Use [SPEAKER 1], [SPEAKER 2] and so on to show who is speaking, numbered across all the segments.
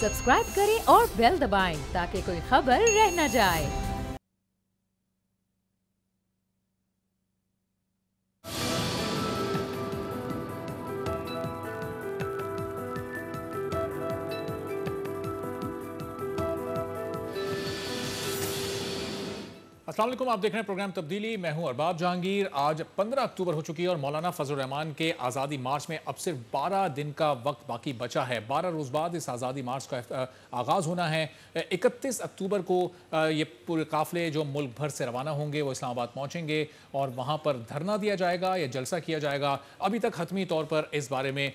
[SPEAKER 1] Subscribe करें और bell दबाएं ताकि कोई खबर रह न जाए।
[SPEAKER 2] अस्सलाम वालेकुम, आप देख रहे हैं प्रोग्राम तब्दीली। मैं हूं अरबाब जहांगीर। आज 15 अक्टूबर हो चुकी है और मौलाना फजल रहमान के आज़ादी मार्च में अब सिर्फ 12 दिन का वक्त बाकी बचा है। 12 रोज़ बाद इस आज़ादी मार्च का आगाज़ होना है। 31 अक्टूबर को ये पूरे काफ़िले जो मुल्क भर से रवाना होंगे वो इस्लामाबाद पहुँचेंगे और वहाँ पर धरना दिया जाएगा या जलसा किया जाएगा। अभी तक हतमी तौर पर इस बारे में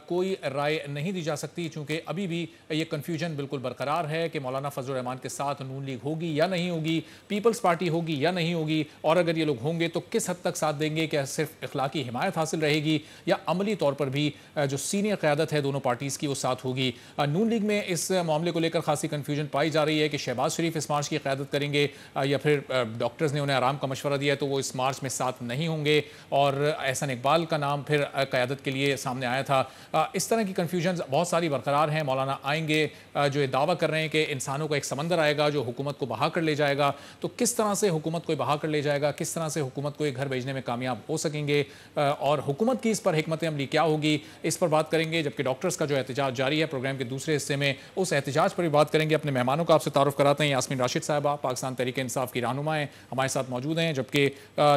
[SPEAKER 2] कोई राय नहीं दी जा सकती, चूँकि अभी भी ये कन्फ्यूजन बिल्कुल बरकरार है कि मौलाना फजल रहमान के साथ नून लीग होगी या नहीं होगी, पीपल्स पार्टी होगी या नहीं होगी, और अगर ये लोग होंगे तो किस हद तक साथ देंगे। क्या सिर्फ इखलाकी हिमायत हासिल रहेगी या अमली तौर पर भी जो सीनियर क़यादत है दोनों पार्टीज़ की वो साथ होगी। नून लीग में इस मामले को लेकर खासी कन्फ्यूजन पाई जा रही है कि शहबाज शरीफ इस मार्च की क़यादत करेंगे या फिर डॉक्टर्स ने उन्हें आराम का मशवरा दिया है तो वो इस मार्च में साथ नहीं होंगे, और एहसन इकबाल का नाम फिर क़यादत के लिए सामने आया था। इस तरह की कन्फ्यूजन बहुत सारी बरकरार हैं। मौलाना आएंगे जो ये दावा कर रहे हैं कि इंसानों का एक समंदर आएगा जो हुकूमत को बहा कर ले जाएगा, तो किस तरह से हुकूमत को बहा कर ले जाएगा, किस तरह से हुकूमत को एक घर भेजने में कामयाब हो सकेंगे और हुकूमत की इस पर हिकमत अमली क्या होगी, इस पर बात करेंगे। जबकि डॉक्टर्स का जो एहतजाज जारी है, प्रोग्राम के दूसरे हिस्से में उस एहतजाज पर भी बात करेंगे। अपने मेहमानों का आपसे तारुफ कराते हैं। यास्मीन राशिद साहबा पाकिस्तान तहरीक इंसाफ की रहनुमा हैं, हमारे साथ मौजूद हैं, जबकि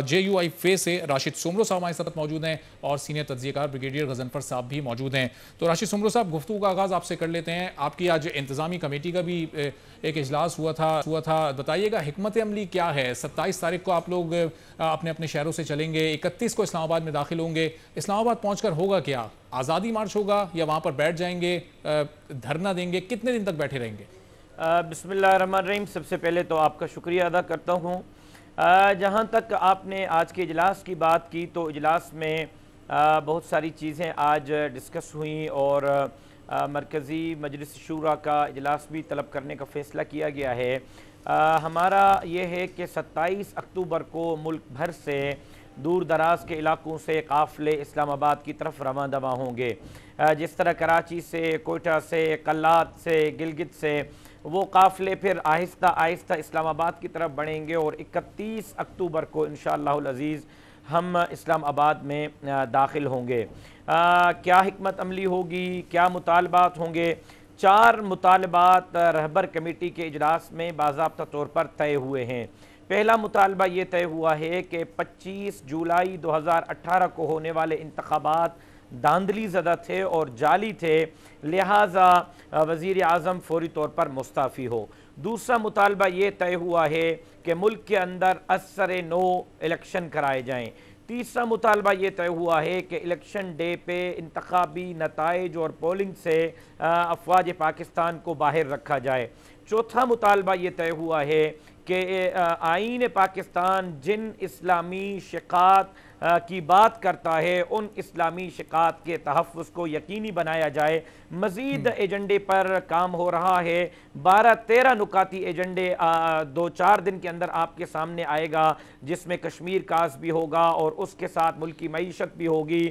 [SPEAKER 2] JUI फे से राशिद सोमरो साहब हमारे साथ मौजूद हैं और सीनियर तज्ज़ियाकार ब्रिगेडियर गजनफर साहब भी मौजूद हैं। तो राशिद सोमरो साहब, गुफ्तगू का आगाज़ आपसे कर लेते हैं। आपकी आज इंतज़ामी कमेटी का भी एक इजलास हुआ था, बताइएगा हिकमत अमली क्या है। 27 तारीख को आप लोग अपने अपने शहरों से चलेंगे, 31 को इस्लामाबाद में दाखिल होंगे। इस्लामाबाद पहुंचकर होगा क्या? आज़ादी मार्च होगा या वहां पर बैठ जाएंगे, धरना देंगे? कितने दिन तक बैठे रहेंगे?
[SPEAKER 3] बिस्मिल्लाहिर्रहमानिर्रहीम। सबसे पहले तो आपका शुक्रिया अदा करता हूँ। जहाँ तक आपने आज के इजलास की बात की तो इजलास में बहुत सारी चीज़ें आज डिस्कस हुई और मरकज़ी मजलिस शूरा का इजलास भी तलब करने का फ़ैसला किया गया है। हमारा ये है कि 27 अक्टूबर को मुल्क भर से दूर दराज के इलाकों से काफ़िले इस्लामाबाद की तरफ रवां दवा होंगे। जिस तरह कराची से, कोयटा से, कल्लात से, गिलगित से वो काफ़िले फिर आहिस्ता आहिस्ता इस्लामाबाद की तरफ बढ़ेंगे और 31 अक्टूबर को इंशाअल्लाहुल अज़ीज़ हम इस्लामाबाद में दाखिल होंगे। क्या हिकमत अमली होगी, क्या मुतालबात होंगे? 4 मुतालबात रहबर कमेटी के इजलास में बाज़ाब्ता तौर पर तय हुए हैं। पहला मुतालबा ये तय हुआ है कि 25 जुलाई 2018 को होने वाले इंतखाबात धांधली ज़दा थे और जाली थे, लिहाजा वज़ीर आज़म फौरी तौर पर मुस्ताफ़ी हो। दूसरा मुतालबा ये तय हुआ है कि मुल्क के अंदर असर नो इलेक्शन कराए जाएँ। तीसरा मुतालबा ये तय हुआ है कि इलेक्शन डे पे इंतखाबी नताइज और पोलिंग से अफवाज पाकिस्तान को बाहर रखा जाए। चौथा मुतालबा ये तय हुआ है कि आईन पाकिस्तान जिन इस्लामी शिकात की बात करता है उन इस्लामी शिकात के तहफ़्फ़ुज़ को यकीनी बनाया जाए। मज़ीद एजेंडे पर काम हो रहा है। 12-13 नुकाती एजेंडे 2-4 दिन के अंदर आपके सामने आएगा, जिसमें कश्मीर काज भी होगा और उसके साथ मुल्क की मईशत भी होगी,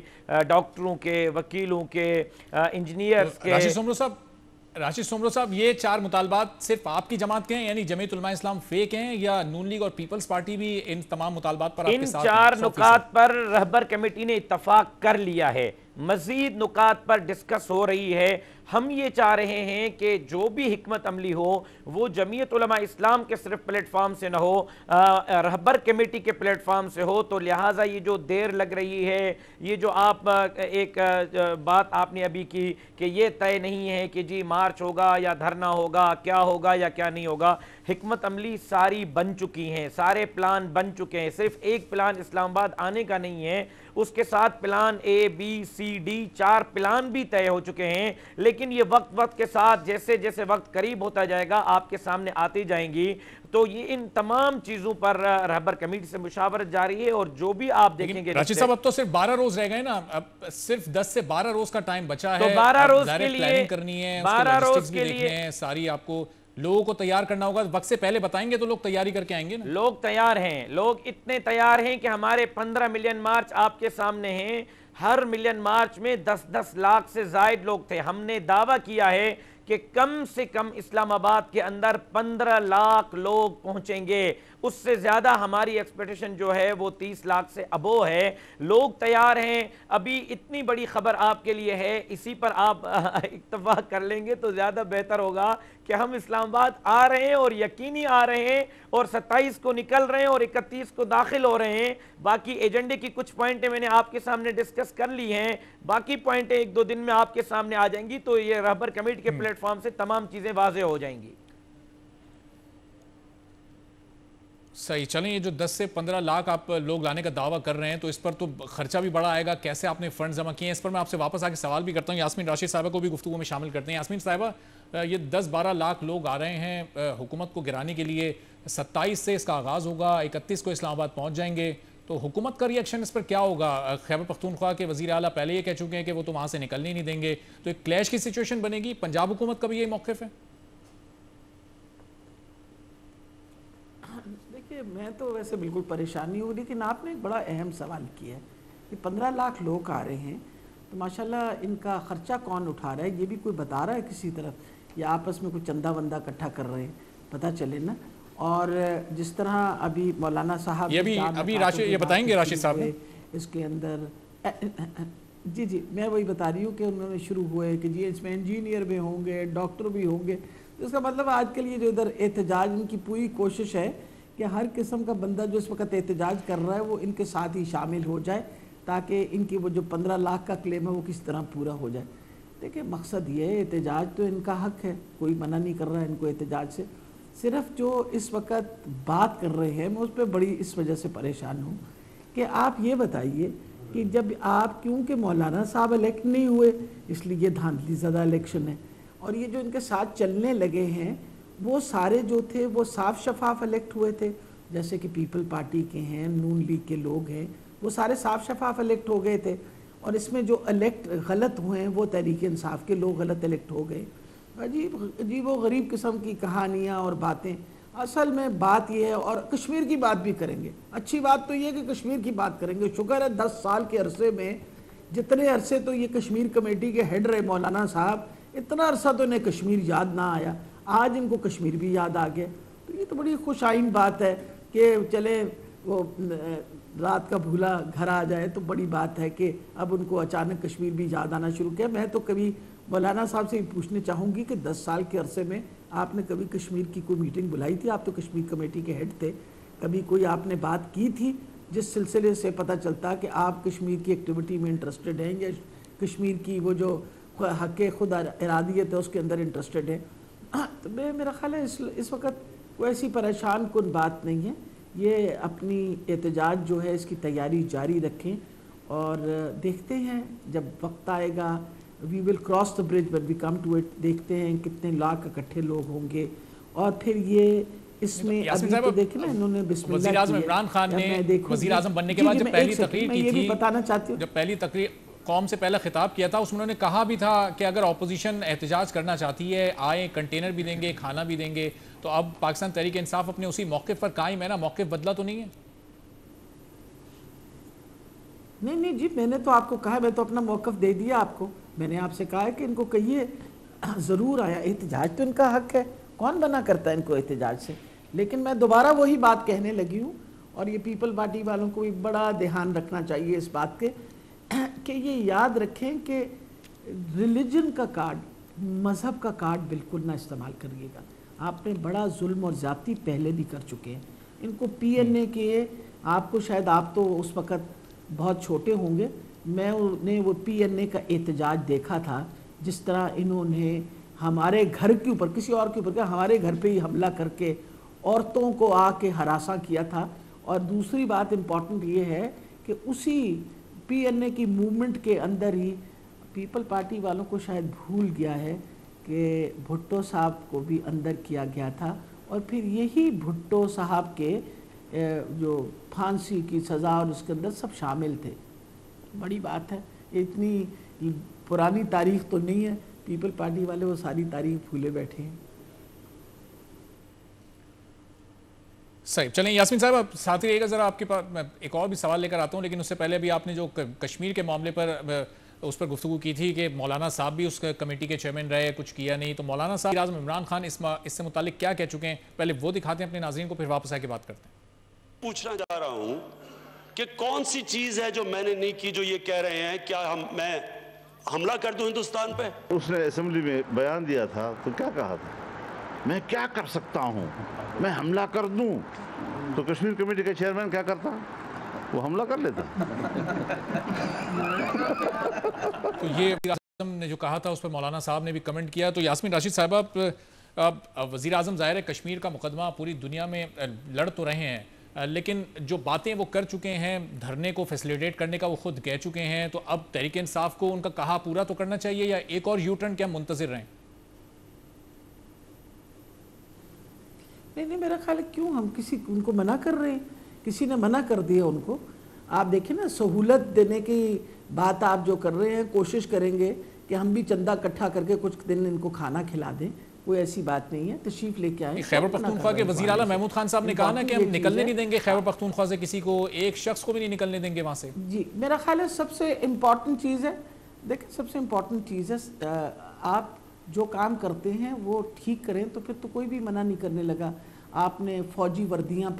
[SPEAKER 3] डॉक्टरों के, वकीलों के, इंजीनियर्स के।
[SPEAKER 2] राशिद सोमरो साहब, ये 4 मुतालबात सिर्फ आपकी जमात के हैं, यानी जमीयत उलमा इस्लाम फेक हैं, या नून लीग और पीपल्स पार्टी भी इन तमाम मुतालबात पर आपके साथ? इन
[SPEAKER 3] 4 नुकात पर रहबर कमेटी ने इत्तफाक कर लिया है। मजीद नुकात पर डिस्कस हो रही है। हम ये चाह रहे हैं कि जो भी हिकमत अमली हो वो जमीयत उलमा इस्लाम के सिर्फ प्लेटफार्म से ना हो, रहबर कमेटी के प्लेटफार्म से हो। तो लिहाजा ये जो देर लग रही है, ये जो आप एक बात आपने अभी की कि ये तय नहीं है कि जी मार्च होगा या धरना होगा, क्या होगा या क्या नहीं होगा। हिकमत अमली सारी बन चुकी हैं, सारे प्लान बन चुके हैं। सिर्फ एक प्लान इस्लामाबाद आने का नहीं है, उसके साथ प्लान ABCD 4 प्लान भी तय हो चुके हैं। लेकिन ये वक्त के साथ जैसे जैसे वक्त करीब होता जाएगा आपके सामने आती जाएंगी। तो ये इन तमाम चीजों पर रहबर कमेटी से मुशावरत जारी है और जो भी आप देखेंगे।
[SPEAKER 2] राशिद साहब, अब तो सिर्फ 12 रोज रह गए ना, अब सिर्फ 10 से 12 रोज का टाइम बचा है।
[SPEAKER 3] तो 12 रोज के लिए
[SPEAKER 2] प्लानिंग करनी है,
[SPEAKER 3] 12 रोज के लिए
[SPEAKER 2] सारी आपको लोगों को तैयार करना होगा। वक्त से पहले बताएंगे तो लोग तैयारी करके आएंगे ना।
[SPEAKER 3] लोग तैयार हैं, लोग इतने तैयार हैं कि हमारे 15 मिलियन मार्च आपके सामने हैं। हर मिलियन मार्च में 10-10 लाख से जायद लोग थे। हमने दावा किया है कि कम से कम इस्लामाबाद के अंदर 15 लाख लोग पहुंचेंगे। उससे ज़्यादा हमारी एक्सपेक्टेशन जो है वो 30 लाख से अबो है। लोग तैयार हैं। अभी इतनी बड़ी खबर आपके लिए है, इसी पर आप इत्तफाक कर लेंगे तो ज़्यादा बेहतर होगा कि हम इस्लामाबाद आ रहे हैं और यकीनी आ रहे हैं और 27 को निकल रहे हैं और 31 को दाखिल हो रहे हैं। बाकी एजेंडे की कुछ पॉइंटें मैंने आपके सामने डिस्कस कर ली हैं, बाकी पॉइंटें एक दो दिन में आपके सामने आ जाएंगी, तो ये रहबर कमेटी के प्लेटफॉर्म से तमाम चीज़ें वाज़ेह हो जाएंगी।
[SPEAKER 2] सही। चलें, ये जो 10 से 15 लाख आप लोग लाने का दावा कर रहे हैं तो इस पर तो खर्चा भी बड़ा आएगा, कैसे आपने फंड जमा किए हैं, इस पर मैं आपसे वापस आके सवाल भी करता हूं। यास्मीन राशिद साहिबा को भी गुफ्तगू में शामिल करते हैं। यास्मीन साहिबा, ये 10-12 लाख लोग आ रहे हैं हुकूमत को गिराने के लिए। 27 से इसका आगाज़ होगा, 31 को इस्लामाबाद पहुँच जाएंगे, तो हुकूमत का रिएक्शन इस पर क्या होगा? खैबर पख्तूनख्वा के वज़ीर आला पहले ये कह चुके हैं कि वो तो वहाँ से निकलने ही नहीं देंगे, तो एक क्लैश की सिचुएशन बनेगी। पंजाब हुकूमत का भी यही मौक़िफ़ है?
[SPEAKER 4] देखिए, मैं तो वैसे बिल्कुल परेशान नहीं हूँ, लेकिन आपने एक बड़ा अहम सवाल किया है कि 15 लाख लोग आ रहे हैं, तो माशाल्लाह इनका ख़र्चा कौन उठा रहा है, ये भी कोई बता रहा है किसी तरफ, या आपस में कुछ चंदा वंदा इकट्ठा कर रहे हैं, पता चले ना। और जिस तरह अभी मौलाना साहब
[SPEAKER 2] ये अभी राशिद ये बताएंगे, राशिद साहब ने
[SPEAKER 4] इसके अंदर जी जी मैं वही बता रही हूँ कि उन्होंने शुरू हुए कि जी इसमें इंजीनियर भी होंगे, डॉक्टर भी होंगे, तो इसका मतलब आज के लिए जो इधर एहतजाज, इनकी पूरी कोशिश है कि हर किस्म का बंदा जो इस वक्त एहतजाज कर रहा है वो इनके साथ ही शामिल हो जाए, ताकि इनकी वो जो 15 लाख का क्लेम है वो किस तरह पूरा हो जाए। देखिए, मकसद ये है, एहतजाज तो इनका हक है, कोई मना नहीं कर रहा है इनको एहतजाज से। सिर्फ जो इस वक्त बात कर रहे हैं, मैं उस पर बड़ी इस वजह से परेशान हूँ कि आप ये बताइए कि जब आप, क्योंकि मौलाना साहब इलेक्ट नहीं हुए इसलिए ये धांधली ज़्यादा इलेक्शन है, और ये जो इनके साथ चलने लगे हैं वो सारे जो थे वो साफ शफाफ इलेक्ट हुए थे, जैसे कि पीपल पार्टी के हैं, नून लीग के लोग हैं, वो सारे साफ शफाफ इलेक्ट हो गए थे। और इसमें जो इलेक्ट गलत हुए हैं वो तहरीक इंसाफ के लोग गलत इलेक्ट हो गए। अजीब व गरीब किस्म की कहानियाँ और बातें। असल में बात यह है, और कश्मीर की बात भी करेंगे, अच्छी बात तो ये कि कश्मीर की बात करेंगे। शुक्र है 10 साल के अरसे में, जितने अरसे तो ये कश्मीर कमेटी के हेड रहे मौलाना साहब, इतना अरसा तो इन्हें कश्मीर याद ना आया, आज इनको कश्मीर भी याद आ गया। तो ये तो बड़ी खुशाइन बात है कि चले वो रात का भूला घर आ जाए, तो बड़ी बात है कि अब उनको अचानक कश्मीर भी याद आना शुरू किया। मैं तो कभी मौलाना साहब से पूछना चाहूँगी कि 10 साल के अरसे में आपने कभी कश्मीर की कोई मीटिंग बुलाई थी? आप तो कश्मीर कमेटी के हेड थे, कभी कोई आपने बात की थी जिस सिलसिले से पता चलता कि आप कश्मीर की एक्टिविटी में इंटरेस्टेड हैं, या कश्मीर की वो जो हक़ खुद इरादियत है उसके अंदर इंटरेस्टेड है? तो मेरा ख्याल है इस वक्त कोई ऐसी परेशान कुन बात नहीं है। ये अपनी एहतजाज जो है इसकी तैयारी जारी रखें, और देखते हैं जब वक्त आएगा, we will cross the bridge when we come to it. देखते हैं कितने लाख इकट्ठे लोग होंगे, और फिर ये इसमें अभी तो देखें ना, इन्होंने बिस्मिल्लाह
[SPEAKER 2] वज़ीर आज़म इमरान खान ने वज़ीर आज़म बनने के बाद जब पहली तकरीर की थी,
[SPEAKER 4] बताना चाहती हूँ,
[SPEAKER 2] जब पहली तकरीर कौम से पहला खिताब किया था, उसमें उन्होंने कहा भी था कि अगर अपोजिशन एहतजाज करना चाहती है, आए, कंटेनर भी देंगे, खाना भी देंगे। तो अब पाकिस्तान तहरीक इंसाफ अपने उसी मौक़िफ़ पर कायम है ना? मौक़िफ़ बदला तो नहीं है?
[SPEAKER 4] नहीं जी, मैंने तो आपको कहा, मैं तो अपना मौक़िफ़ दे दिया आपको। मैंने आपसे कहा है कि इनको कहिए, ज़रूर आया, एहतजाज तो इनका हक है, कौन बना करता है इनको एहतजाज से। लेकिन मैं दोबारा वही बात कहने लगी हूँ, और ये पीपल पार्टी वालों को भी बड़ा ध्यान रखना चाहिए इस बात के कि ये याद रखें कि रिलीजन का कार्ड, मज़हब का कार्ड बिल्कुल ना इस्तेमाल करिएगा। आपने बड़ा जुल्म और ज़्यादती पहले भी कर चुके हैं। इनको PNA के, आपको शायद, आप तो उस वक़्त बहुत छोटे होंगे, मैंने वो PNA का एहतजाज देखा था, जिस तरह इन्होंने हमारे घर के ऊपर, किसी और के ऊपर क्या, हमारे घर पे ही हमला करके औरतों को आके हरासा किया था। और दूसरी बात इम्पॉर्टेंट ये है कि उसी PNA की मूवमेंट के अंदर ही पीपल पार्टी वालों को शायद भूल गया है कि भुट्टो साहब को भी अंदर किया गया था, और फिर यही भुट्टो साहब के जो फांसी की सज़ा और उसके अंदर सब शामिल थे। बड़ी बात है, इतनी पुरानी तारीख तो नहीं है, पीपल पार्टी वाले वो सारी तारीख भूले बैठे हैं।
[SPEAKER 2] सही। चलें यास्मीन साहब, आप साथ ही रहेगा ज़रा, आपके पास मैं एक और भी सवाल लेकर आता हूँ, लेकिन उससे पहले अभी आपने जो कश्मीर के मामले पर उस पर गुफ्तगू की थी कि मौलाना साहब भी उस कमेटी के चेयरमैन रहे, कुछ किया नहीं। तो मौलाना साहब आज़म इमरान खान इससे मुतालिक क्या कह चुके हैं, पहले वो दिखाते हैं अपने नाज़रीन को, फिर वापस आके बात करते हैं।
[SPEAKER 5] पूछना चाह रहा हूं कि कौन सी चीज है जो मैंने नहीं की जो ये कह रहे हैं, क्या मैं हमला कर दूं हिंदुस्तान पे?
[SPEAKER 6] उसने असेंबली में बयान दिया था तो क्या कहा था, मैं क्या कर सकता हूं, मैं हमला कर दूं। तो कश्मीर कमेटी का चेयरमैन क्या करता, वो हमला कर लेता।
[SPEAKER 2] तो ये ने जो कहा था उस पर मौलाना साहब ने भी कमेंट किया। तो यास्मीन राशिद साहिबा, वज़ीर आज़म ज़ाहिर है कश्मीर का मुकदमा पूरी दुनिया में लड़ तो रहे हैं, लेकिन जो बातें वो कर चुके हैं, धरने को फैसिलिटेट करने का वो खुद कह चुके हैं, तो अब तहरीक इंसाफ को उनका कहा पूरा तो करना चाहिए या एक और यू टर्न क्या मुंतज़िर रहें?
[SPEAKER 4] नहीं, मेरा ख्याल है क्यों हम उनको मना कर रहे हैं, किसी ने मना कर दिया उनको। आप देखिए ना, सहूलत देने की बात आप जो कर रहे हैं, कोशिश करेंगे कि हम भी चंदा इकट्ठा करके कुछ दिन इनको खाना खिला दें, कोई ऐसी बात नहीं है। तशरीफ लेके आए।
[SPEAKER 2] खैबर पख्तूनख्वा के वज़ीर आला महमूद खान साहब ने कहा ना कि हम निकलने नहीं देंगे खैबर पख्तूनख्वा से, किसी को, एक शख्स को भी नहीं निकलने देंगे वहाँ से।
[SPEAKER 4] जी, मेरा ख्याल है सबसे इम्पॉर्टेंट चीज़ है, देखिए सबसे इम्पॉर्टेंट चीज़ है, आप जो काम करते हैं वो ठीक करें, तो फिर तो कोई भी मना नहीं करने लगा। आपने फ़ौजी वर्दियाँ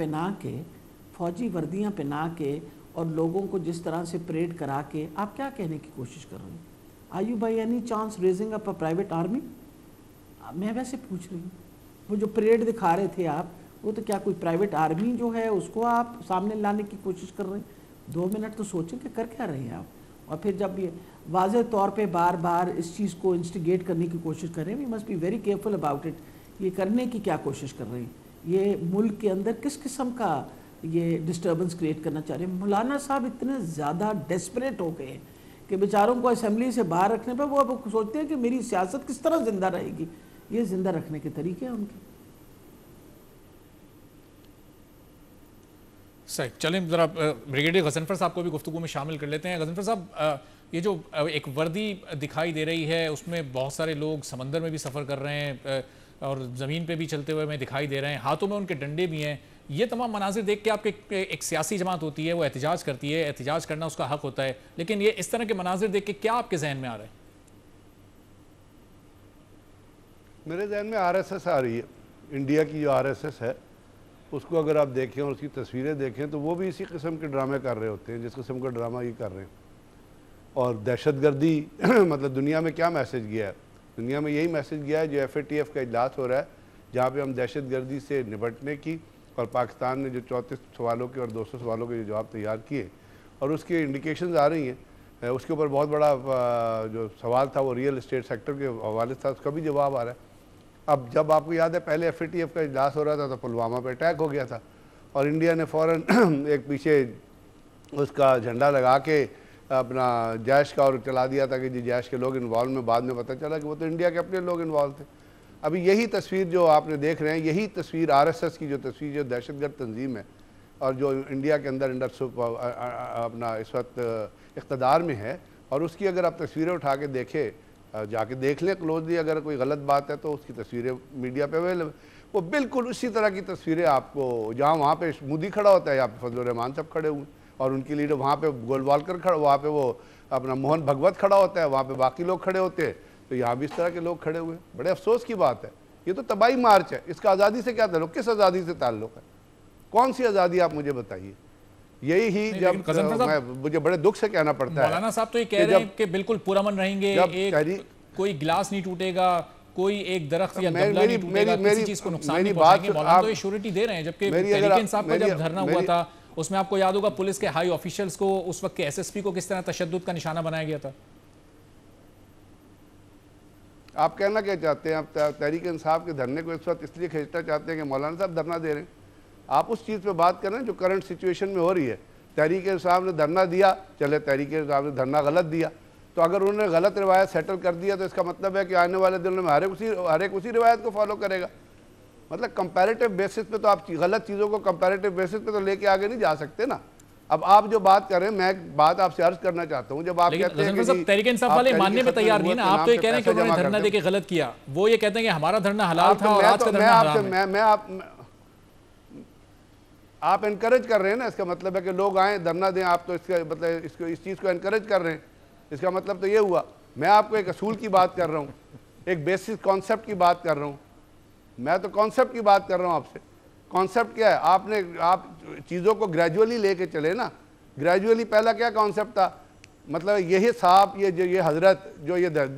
[SPEAKER 4] पहना के और लोगों को जिस तरह से परेड करा के आप क्या कहने की कोशिश कर रहे हैं? Are you by any chance raising up a private army? मैं वैसे पूछ रही हूँ, वो जो परेड दिखा रहे थे आप, वो तो क्या कोई प्राइवेट आर्मी जो है उसको आप सामने लाने की कोशिश कर रहे हैं? 2 मिनट तो सोचें कि कर क्या रहे हैं आप। और फिर जब ये वाज़ेह तौर पे बार बार इस चीज़ को इंस्टिगेट करने की कोशिश कर रहे हैं, we must be very careful about it. ये करने की क्या कोशिश कर रहे हैं? ये मुल्क के अंदर किस किस्म का ये डिस्टर्बेंस क्रिएट करना चाह रहे हैं? मौलाना साहब इतने ज़्यादा डेस्परेट हो गए हैं कि बेचारों को असेंबली से बाहर रखने पर वो अब सोचते हैं कि मेरी सियासत किस तरह ज़िंदा रहेगी। ये ज़िंदा रखने के तरीके हैं उनके।
[SPEAKER 2] सही, चलें ज़रा ब्रिगेडियर गजनफर साहब को भी गुफ्तगू में शामिल कर लेते हैं। गजनफर साहब, ये जो एक वर्दी दिखाई दे रही है उसमें बहुत सारे लोग समंदर में भी सफ़र कर रहे हैं और ज़मीन पे भी चलते हुए हमें दिखाई दे रहे हैं, हाथों में उनके डंडे भी हैं। ये तमाम मनाजिर देख के आपके एक सियासी जमात होती है, वो एहतजाज करती है, एहतजाज करना उसका हक होता है, लेकिन ये इस तरह के मनाजिर देख के क्या आपके जहन में आ रहा है?
[SPEAKER 7] मेरे जहन में आरएसएस आ रही है। इंडिया की जो आरएसएस है उसको अगर आप देखें और उसकी तस्वीरें देखें तो वो भी इसी किस्म के ड्रामे कर रहे होते हैं जिस किस्म का ड्रामा ये कर रहे हैं। और दहशतगर्दी मतलब दुनिया में क्या मैसेज गया है? दुनिया में यही मैसेज गया है जो FATF का इजलास हो रहा है, जहाँ पे हम दहशतगर्दी से निपटने की, और पाकिस्तान ने जो 34 सवालों के और 200 सवालों के जो जवाब तैयार किए और उसकी इंडिकेशंस आ रही हैं। उसके ऊपर बहुत बड़ा जो सवाल था वो रियल इस्टेट सेक्टर के हवाले था, उसका भी जवाब आ रहा है। अब जब आपको याद है पहले FATF का इजलास हो रहा था तो पुलवामा पे अटैक हो गया था और इंडिया ने फ़ौरन एक पीछे उसका झंडा लगा के अपना जैश का और चला दिया था कि जी जैश के लोग इन्वॉल्व में, बाद में पता चला कि वो तो इंडिया के अपने लोग इन्वॉल्व थे। अभी यही तस्वीर जो आपने देख रहे हैं, यही तस्वीर RSS की जो तस्वीर जो दहशतगर्द तंजीम है और जो इंडिया के अंदर अपना इस वक्त इक़्तिदार में है, और उसकी अगर आप तस्वीरें उठा के देखें, जाके देख लें क्लोजली, अगर कोई गलत बात है तो उसकी तस्वीरें मीडिया पे अवेलेबल, वो बिल्कुल उसी तरह की तस्वीरें आपको, जहाँ वहाँ पे मोदी खड़ा होता है, यहाँ पे फजलुर रहमान साहब खड़े हुए और उनकी लीडर, वहाँ पे गोलवालकर खड़ा, वहाँ पे वो अपना मोहन भगवत खड़ा होता है, वहाँ पे बाकी लोग खड़े होते हैं, तो यहाँ भी इस तरह के लोग खड़े हुए। बड़े अफसोस की बात है, ये तो तबाही मार्च है, इसका आज़ादी से क्या ताल्लुक, किस आज़ादी से ताल्लुक है? कौन सी आज़ादी आप मुझे बताइए। यही ही जब मुझे बड़े दुख से कहना पड़ता है,
[SPEAKER 2] मौलाना साहब तो ये कह रहे हैं कि बिल्कुल पुरअमन रहेंगे, कोई गिलास नहीं टूटेगा, कोई एक दरख्त या गमला नहीं टूटेगा, किसी चीज को नुकसान नहीं पहुंचाएंगे। मौलाना तो ये श्योरिटी दे रहे हैं, जबकि तहरीक इंसाफ का जब धरना हुआ था उसमें आपको याद होगा पुलिस के हाई ऑफिशियल्स को, उस वक्त के SSP को किस तरह तशद्दुद का निशाना बनाया गया था।
[SPEAKER 7] आप कहना क्या चाहते हैं? आप तहरीक इंसाफ के धरने को इस वक्त इसलिए खींचना चाहते हैं कि मौलाना साहब धरना दे रहे हैं। आप उस चीज़ पे बात कर रहे हैं जो करंट सिचुएशन में हो रही है। तहरीक इंसाफ ने धरना दिया, चले तहरीक इंसाफ ने धरना गलत दिया, तो अगर उन्होंने गलत रिवायत सेटल कर दिया तो इसका मतलब है कि आने वाले दिनों में हर एक उसी रिवायत को फॉलो करेगा। मतलब कंपैरेटिव बेसिस पे तो आप गलत चीज़ों को कंपैरेटिव बेसिस पे तो लेके आगे नहीं जा सकते ना। अब आप जो बात कर रहे हैं, मैं बात आपसे अर्ज करना चाहता हूं, जब आप कहते हैं कि
[SPEAKER 2] तहरीक इंसाफ वाले मानने में तैयार नहीं है ना, आप तो ये कह रहे हैं कि उन्होंने धरना देके गलत किया, वो ये कहते हैं कि हमारा धरना हलाल था और आज का धरना हराम है।
[SPEAKER 7] आप एनकरेज कर रहे हैं ना, इसका मतलब है कि लोग आए धरना दें, आप तो इसका मतलब इस चीज़ को एनकरेज कर रहे हैं। इसका मतलब तो ये हुआ, मैं आपको एक असूल की बात कर रहा हूँ, एक बेसिक कॉन्सेप्ट की बात कर रहा हूँ। मैं तो कॉन्सेप्ट की बात कर रहा हूँ आपसे। कॉन्सेप्ट क्या है? आप चीज़ों को ग्रेजुअली लेके चले ना। ग्रेजुअली पहला क्या कॉन्सेप्ट था? मतलब यही साहब, ये हजरत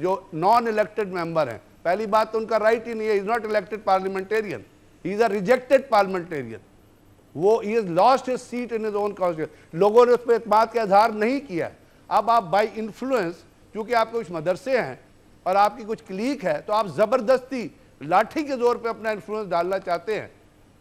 [SPEAKER 7] जो नॉन इलेक्टेड मेंबर हैं, पहली बात तो उनका राइट ही नहीं है। Is not elected parliamentarian, he is a rejected parliamentarian. वो he is lost his seat in his own constitution. लोगों ने उस पर एतमाद का इजहार नहीं किया। अब आप बाई इन्फ्लुएंस, क्योंकि आपके कुछ मदरसे हैं और आपकी कुछ क्लीक है, तो आप ज़बरदस्ती लाठी के जोर पे अपना इन्फ्लुएंस डालना चाहते हैं।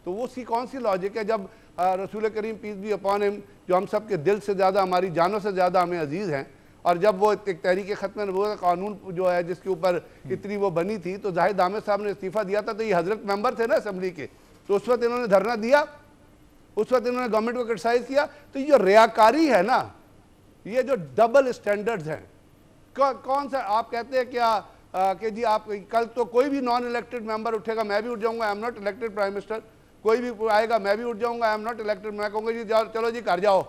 [SPEAKER 7] तो वो सी कौन सी लॉजिक है जब रसूल करीम पीस बी अपॉन हिम, जो हम सब के दिल से ज़्यादा, हमारी जानों से ज़्यादा हमें अजीज़ हैं, और जब वो एक तहरीक ख़त्म नबूवत का कानून जो है जिसके ऊपर इतनी वो बनी थी, तो जाहिद आमिर साहब ने इस्तीफ़ा दिया था, तो ये हजरत मेंबर थे ना असेंबली के, तो उस वक्त इन्होंने धरना दिया, उस वक्त इन्होंने गवर्नमेंट को क्रिटिसाइज़ किया। तो ये रियाकारी है ना, ये जो डबल स्टैंडर्ड्स हैं, कौन सा आप कहते हैं क्या कि जी आप कल तो कोई भी नॉन इलेक्टेड मेंबर उठेगा, मैं भी उठ जाऊंगा, I am not elected prime minister, कोई भी आएगा मैं भी उठ जाऊंगा, आई एम नॉट इलेक्टेड, मैं कहूँगा जी चलो जी घर जाओ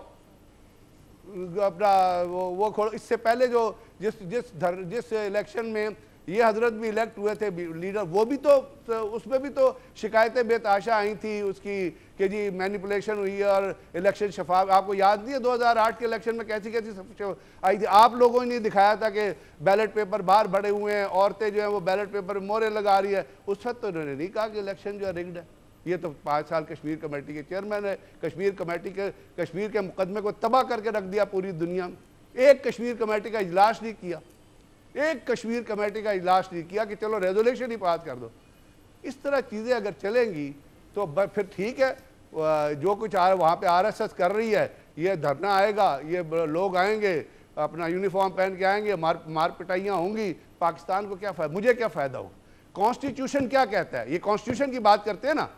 [SPEAKER 7] अपना वो खोलो। इससे पहले जो जिस इलेक्शन में ये हजरत भी इलेक्ट हुए थे लीडर, वो भी तो उसमें भी तो शिकायतें बेताशा आई थी उसकी कि जी मैनिपुलेशन हुई है और इलेक्शन शफाफ। आपको याद नहीं है 2008 के इलेक्शन में कैसी कैसी आई थी? आप लोगों ने दिखाया था कि बैलेट पेपर बाहर बढ़े हुए हैं, औरतें जो हैं वो बैलेट पेपर में मोहरें लगा रही है। उस वक्त तो उन्होंने नहीं कहा कि इलेक्शन जो है रिग्ड है। ये तो 5 साल कश्मीर कमेटी के चेयरमैन है, कश्मीर के मुकदमे को तबाह करके रख दिया पूरी दुनिया में। एक कश्मीर कमेटी का इजलास नहीं किया, एक कश्मीर कमेटी का इजलास नहीं किया कि चलो रेजोल्यूशन ही पास कर दो। इस तरह चीज़ें अगर चलेंगी तो फिर ठीक है, जो कुछ वहाँ पे RSS कर रही है, ये धरना आएगा, ये लोग आएंगे अपना यूनिफॉर्म पहन के आएंगे, मार पिटाइयाँ होंगी, पाकिस्तान को क्या फ़ायदा, मुझे क्या फ़ायदा होगा? कॉन्स्टिट्यूशन क्या कहता है? ये कॉन्स्टिट्यूशन की बात करते हैं ना,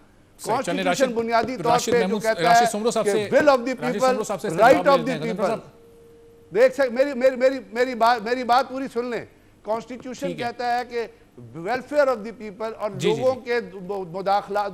[SPEAKER 7] कॉन्स्टिट्यूशन बुनियादी तौर पे जो कहता है कि will of the people, right of the people. देख सक मेरी बात पूरी सुन लें। कॉन्स्टिट्यूशन कहता है कि वेलफेयर ऑफ द पीपल, और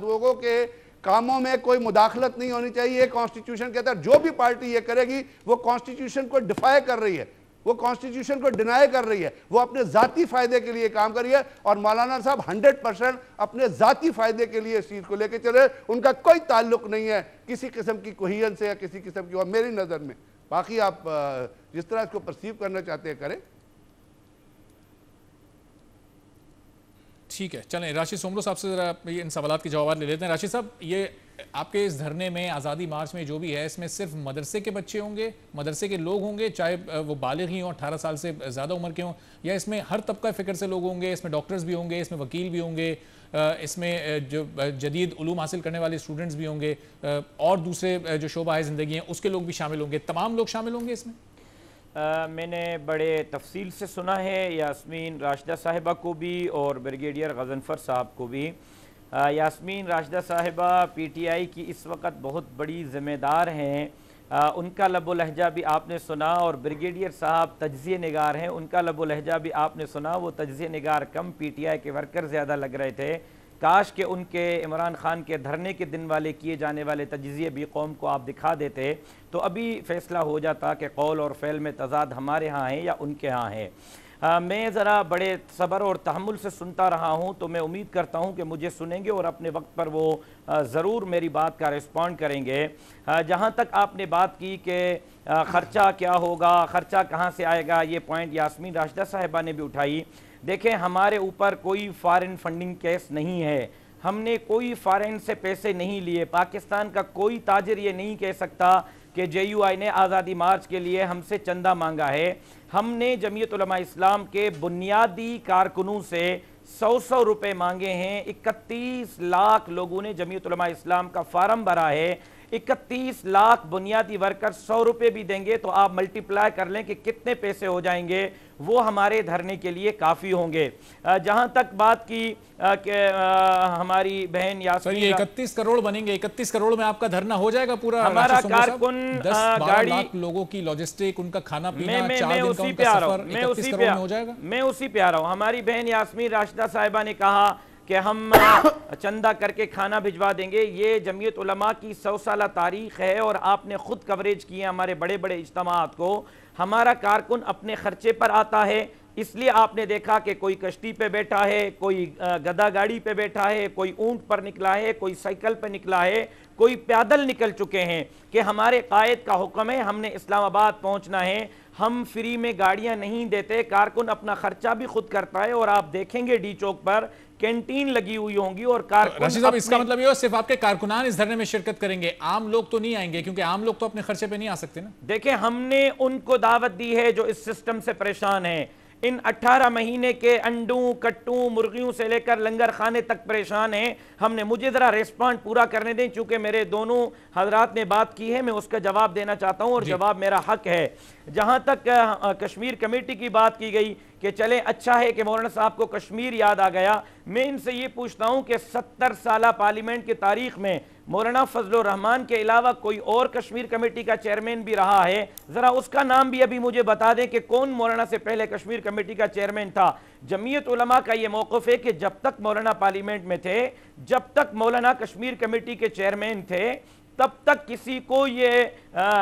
[SPEAKER 7] लोगों के कामों में कोई मुदाखलत नहीं होनी चाहिए। कॉन्स्टिट्यूशन कहता है जो भी पार्टी ये करेगी वो कॉन्स्टिट्यूशन को डिफाई कर रही है, वो कॉन्स्टिट्यूशन को डिनाई कर रही है, वो अपने जाती फायदे के लिए काम कर रही है। और मौलाना साहब 100% अपने जाती फायदे के लिए इस चीज को लेकर चले, उनका कोई ताल्लुक नहीं है किसी किस्म की कोहियन से या किसी किस्म की, और मेरी नजर में। बाकी आप जिस तरह इसको परसीव करना चाहते हैं करें।
[SPEAKER 2] ठीक है, चलें राशिद सोमरो साहब से ज़रा इन सवालात के जवाब ले लेते हैं। राशिद साहब, ये आपके इस धरने में, आज़ादी मार्च में जो भी है, इसमें सिर्फ मदरसे के बच्चे होंगे, मदरसे के लोग होंगे, चाहे वो बालिग ही हों, 18 साल से ज़्यादा उम्र के हों, या इसमें हर तबका फ़िक्र से लोग होंगे? इसमें डॉक्टर्स भी होंगे, इसमें वकील भी होंगे, इसमें जो जदीद उलूम हासिल करने वाले स्टूडेंट्स भी होंगे, और दूसरे जो शोबा है ज़िंदगी हैं उसके लोग भी शामिल होंगे, तमाम लोग शामिल होंगे इसमें?
[SPEAKER 3] मैंने बड़े तफसील से सुना है, यास्मीन राशिदा साहिबा को भी और ब्रिगेडियर गजनफर साहब को भी। यास्मीन राशिदा साहिबा PTI की इस वक्त बहुत बड़ी ज़िम्मेदार हैं, उनका लबो लहजा भी आपने सुना, और ब्रिगेडियर साहब तज्ज़िये निगार हैं, उनका लबो लहजा भी आपने सुना। वो तज्ज़िये निगार कम, PTI के वर्कर ज़्यादा लग रहे थे। काश के उनके इमरान खान के धरने के दिन वाले किए जाने वाले तज्ज़िये भी कौम को आप दिखा देते, तो अभी फ़ैसला हो जाता कि कौल और फ़ेल में तज़ाद हमारे यहाँ है या उनके यहाँ है। मैं ज़रा बड़े सब्र और तहम्मुल से सुनता रहा हूँ, तो मैं उम्मीद करता हूँ कि मुझे सुनेंगे और अपने वक्त पर वो ज़रूर मेरी बात का रिस्पॉन्ड करेंगे। जहाँ तक आपने बात की कि ख़र्चा क्या होगा, ख़र्चा कहाँ से आएगा, ये पॉइंट यास्मीन राशिदा साहिबा ने भी उठाई। देखें, हमारे ऊपर कोई फॉरेन फंडिंग केस नहीं है, हमने कोई फॉरेन से पैसे नहीं लिए। पाकिस्तान का कोई ताजिर ये नहीं कह सकता कि JUI ने आज़ादी मार्च के लिए हमसे चंदा मांगा है। हमने जमीयत उलमा इस्लाम के बुनियादी कारकुनों से 100 रुपये मांगे हैं। 31 लाख लोगों ने जमीयत उलमा इस्लाम का फार्म भरा है। 31 लाख बुनियादी वर्कर 100 रुपये भी देंगे तो आप मल्टीप्लाई कर लें कि कितने पैसे हो जाएंगे, वो हमारे धरने के लिए काफ़ी होंगे। जहाँ तक बात की कि हमारी बहन यास्मीन,
[SPEAKER 2] 31 करोड़ बनेंगे, 31 करोड़ में आपका धरना हो जाएगा पूरा?
[SPEAKER 3] हमारा कारकुन
[SPEAKER 2] 10-12 लाख लोगों की लॉजिस्टिक, उनका खाना पीना, 4 दिन का उनका सफर, 31 करोड़ में हो जाएगा।
[SPEAKER 3] मैं उसी पे आ रहा हूँ। हमारी बहन यास्मीन राशिदा साहिबा ने कहा कि हम चंदा करके खाना भिजवा देंगे। ये जमीयत उलमा की 100 साला तारीख है और आपने खुद कवरेज की है हमारे बड़े बड़े इज्तिमात को। हमारा कारकुन अपने खर्चे पर आता है, इसलिए आपने देखा कि कोई कश्ती पे बैठा है, कोई गदा गाड़ी पे बैठा है, कोई ऊंट पर निकला है, कोई साइकिल पे निकला है, कोई पैदल निकल चुके हैं कि हमारे कायद का हुक्म है हमने इस्लामाबाद पहुंचना है, हम फ्री में गाड़ियां नहीं देते, कारकुन अपना खर्चा भी खुद करता है। और आप देखेंगे डी चौक पर कैंटीन लगी हुई होंगी और कारकुन
[SPEAKER 2] रशीद साहब, इसका मतलब ये हो सिर्फ आपके कारकुनान इस धरने में शिरकत करेंगे, आम लोग तो नहीं आएंगे, क्योंकि आम लोग तो अपने खर्चे पे नहीं आ सकते ना।
[SPEAKER 3] देखें, हमने उनको दावत दी है जो इस सिस्टम से परेशान है। इन 18 महीने के अंडू कट्टू मुर्गियों से लेकर लंगर खाने तक परेशान हैं। हमने, मुझे ज़रा रेस्पॉन्ड पूरा करने दें, चूंकि मेरे दोनों हजरात ने बात की है, मैं उसका जवाब देना चाहता हूं और जवाब मेरा हक है। जहां तक कश्मीर कमेटी की बात की गई कि चले अच्छा है कि मौलाना साहब को कश्मीर याद आ गया, मैं इनसे ये पूछता हूं कि 70 साल पार्लियामेंट की तारीख में मौलाना फजलुर रहमान के अलावा कोई और कश्मीर कमेटी का चेयरमैन भी रहा है? जरा उसका नाम भी अभी मुझे बता दें कि कौन मौलाना से पहले कश्मीर कमेटी का चेयरमैन था। जमीयत उलमा का यह मौक़िफ़ है कि जब तक मौलाना पार्लियामेंट में थे, जब तक मौलाना कश्मीर कमेटी के चेयरमैन थे, तब तक किसी को ये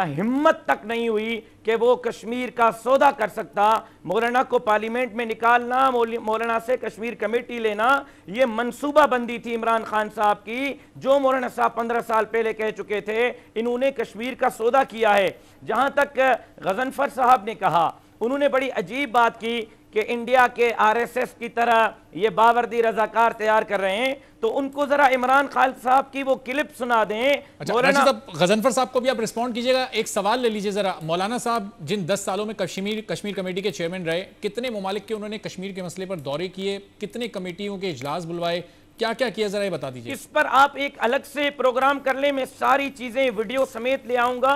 [SPEAKER 3] हिम्मत तक नहीं हुई कि वो कश्मीर का सौदा कर सकता। मौलाना को पार्लियामेंट में निकालना, मौलाना से कश्मीर कमेटी लेना, ये मनसूबा बंदी थी इमरान खान साहब की, जो मौलाना साहब 15 साल पहले कह चुके थे। इन्होंने कश्मीर का सौदा किया है। जहां तक गजनफर साहब ने कहा, उन्होंने बड़ी अजीब बात की कि इंडिया के आरएसएस की तरह ये बावर्दी रजाकार तैयार कर रहे हैं, तो उनको जरा इमरान खान साहब की वो क्लिप सुना दें।
[SPEAKER 2] अच्छा, गजनफर साहब को भी आप रिस्पॉन्ड कीजिएगा। एक सवाल ले लीजिए जरा, मौलाना साहब जिन 10 सालों में कश्मीर कमेटी के चेयरमैन रहे, कितने ममालिक के उन्होंने कश्मीर के मसले पर दौरे किए, कितने कमेटियों के इजलास बुलवाए, क्या क्या किया, जरा ये बता दीजिए।
[SPEAKER 3] इस पर आप एक अलग से प्रोग्राम कर ले, मैं सारी चीजें वीडियो समेत ले आऊंगा।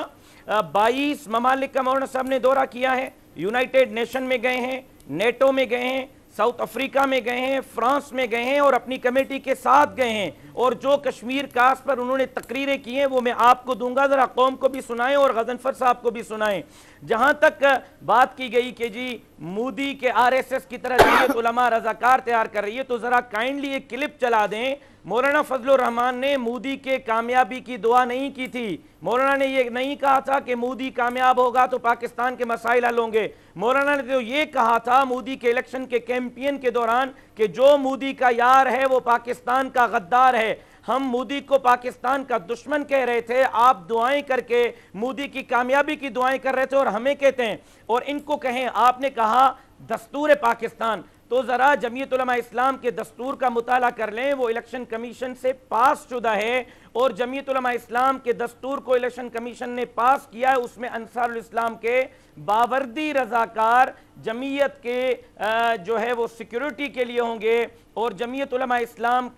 [SPEAKER 3] 22 ममालिक का मौलाना साहब ने दौरा किया है, यूनाइटेड नेशन में गए हैं, नेटो में गए हैं, साउथ अफ्रीका में गए हैं, फ्रांस में गए हैं और अपनी कमेटी के साथ गए हैं। और जो कश्मीर कास पर उन्होंने तकरीरें की हैं वो मैं आपको दूंगा, जरा कौम को भी सुनाएं और गजनफर साहब को भी सुनाएं। जहां तक बात की गई कि जी मोदी के आरएसएस की तरह जमीयत उलमा रजाकार तैयार कर रही है, तो जरा काइंडली एक क्लिप चला दें। मौलाना फजलुर रहमान ने मोदी के कामयाबी की दुआ नहीं की थी। मौलाना ने यह नहीं कहा था कि मोदी कामयाब होगा तो पाकिस्तान के मसाइल हल होंगे। मौलाना ने तो यह कहा था मोदी के इलेक्शन के कैंपेन के दौरान कि जो मोदी का यार है वो पाकिस्तान का गद्दार है। हम मोदी को पाकिस्तान का दुश्मन कह रहे थे, आप दुआएं करके मोदी की कामयाबी की दुआएं कर रहे थे और हमें कहते हैं। और इनको कहें, आपने कहा दस्तूर पाकिस्तान, तो जरा जमीयत उलमा इस्लाम के दस्तूर का मुताला कर लें, वो इलेक्शन कमीशन से पास शुदा है और जमीयत उलमा इस्लाम के दस्तूर को इलेक्शन कमीशन ने पास किया है। उसमें अंसारुल इस्लाम के बावर्दी रजाकार जमीयत के जो है वो सिक्योरिटी के लिए होंगे और जमीयत उलमा इस्लाम,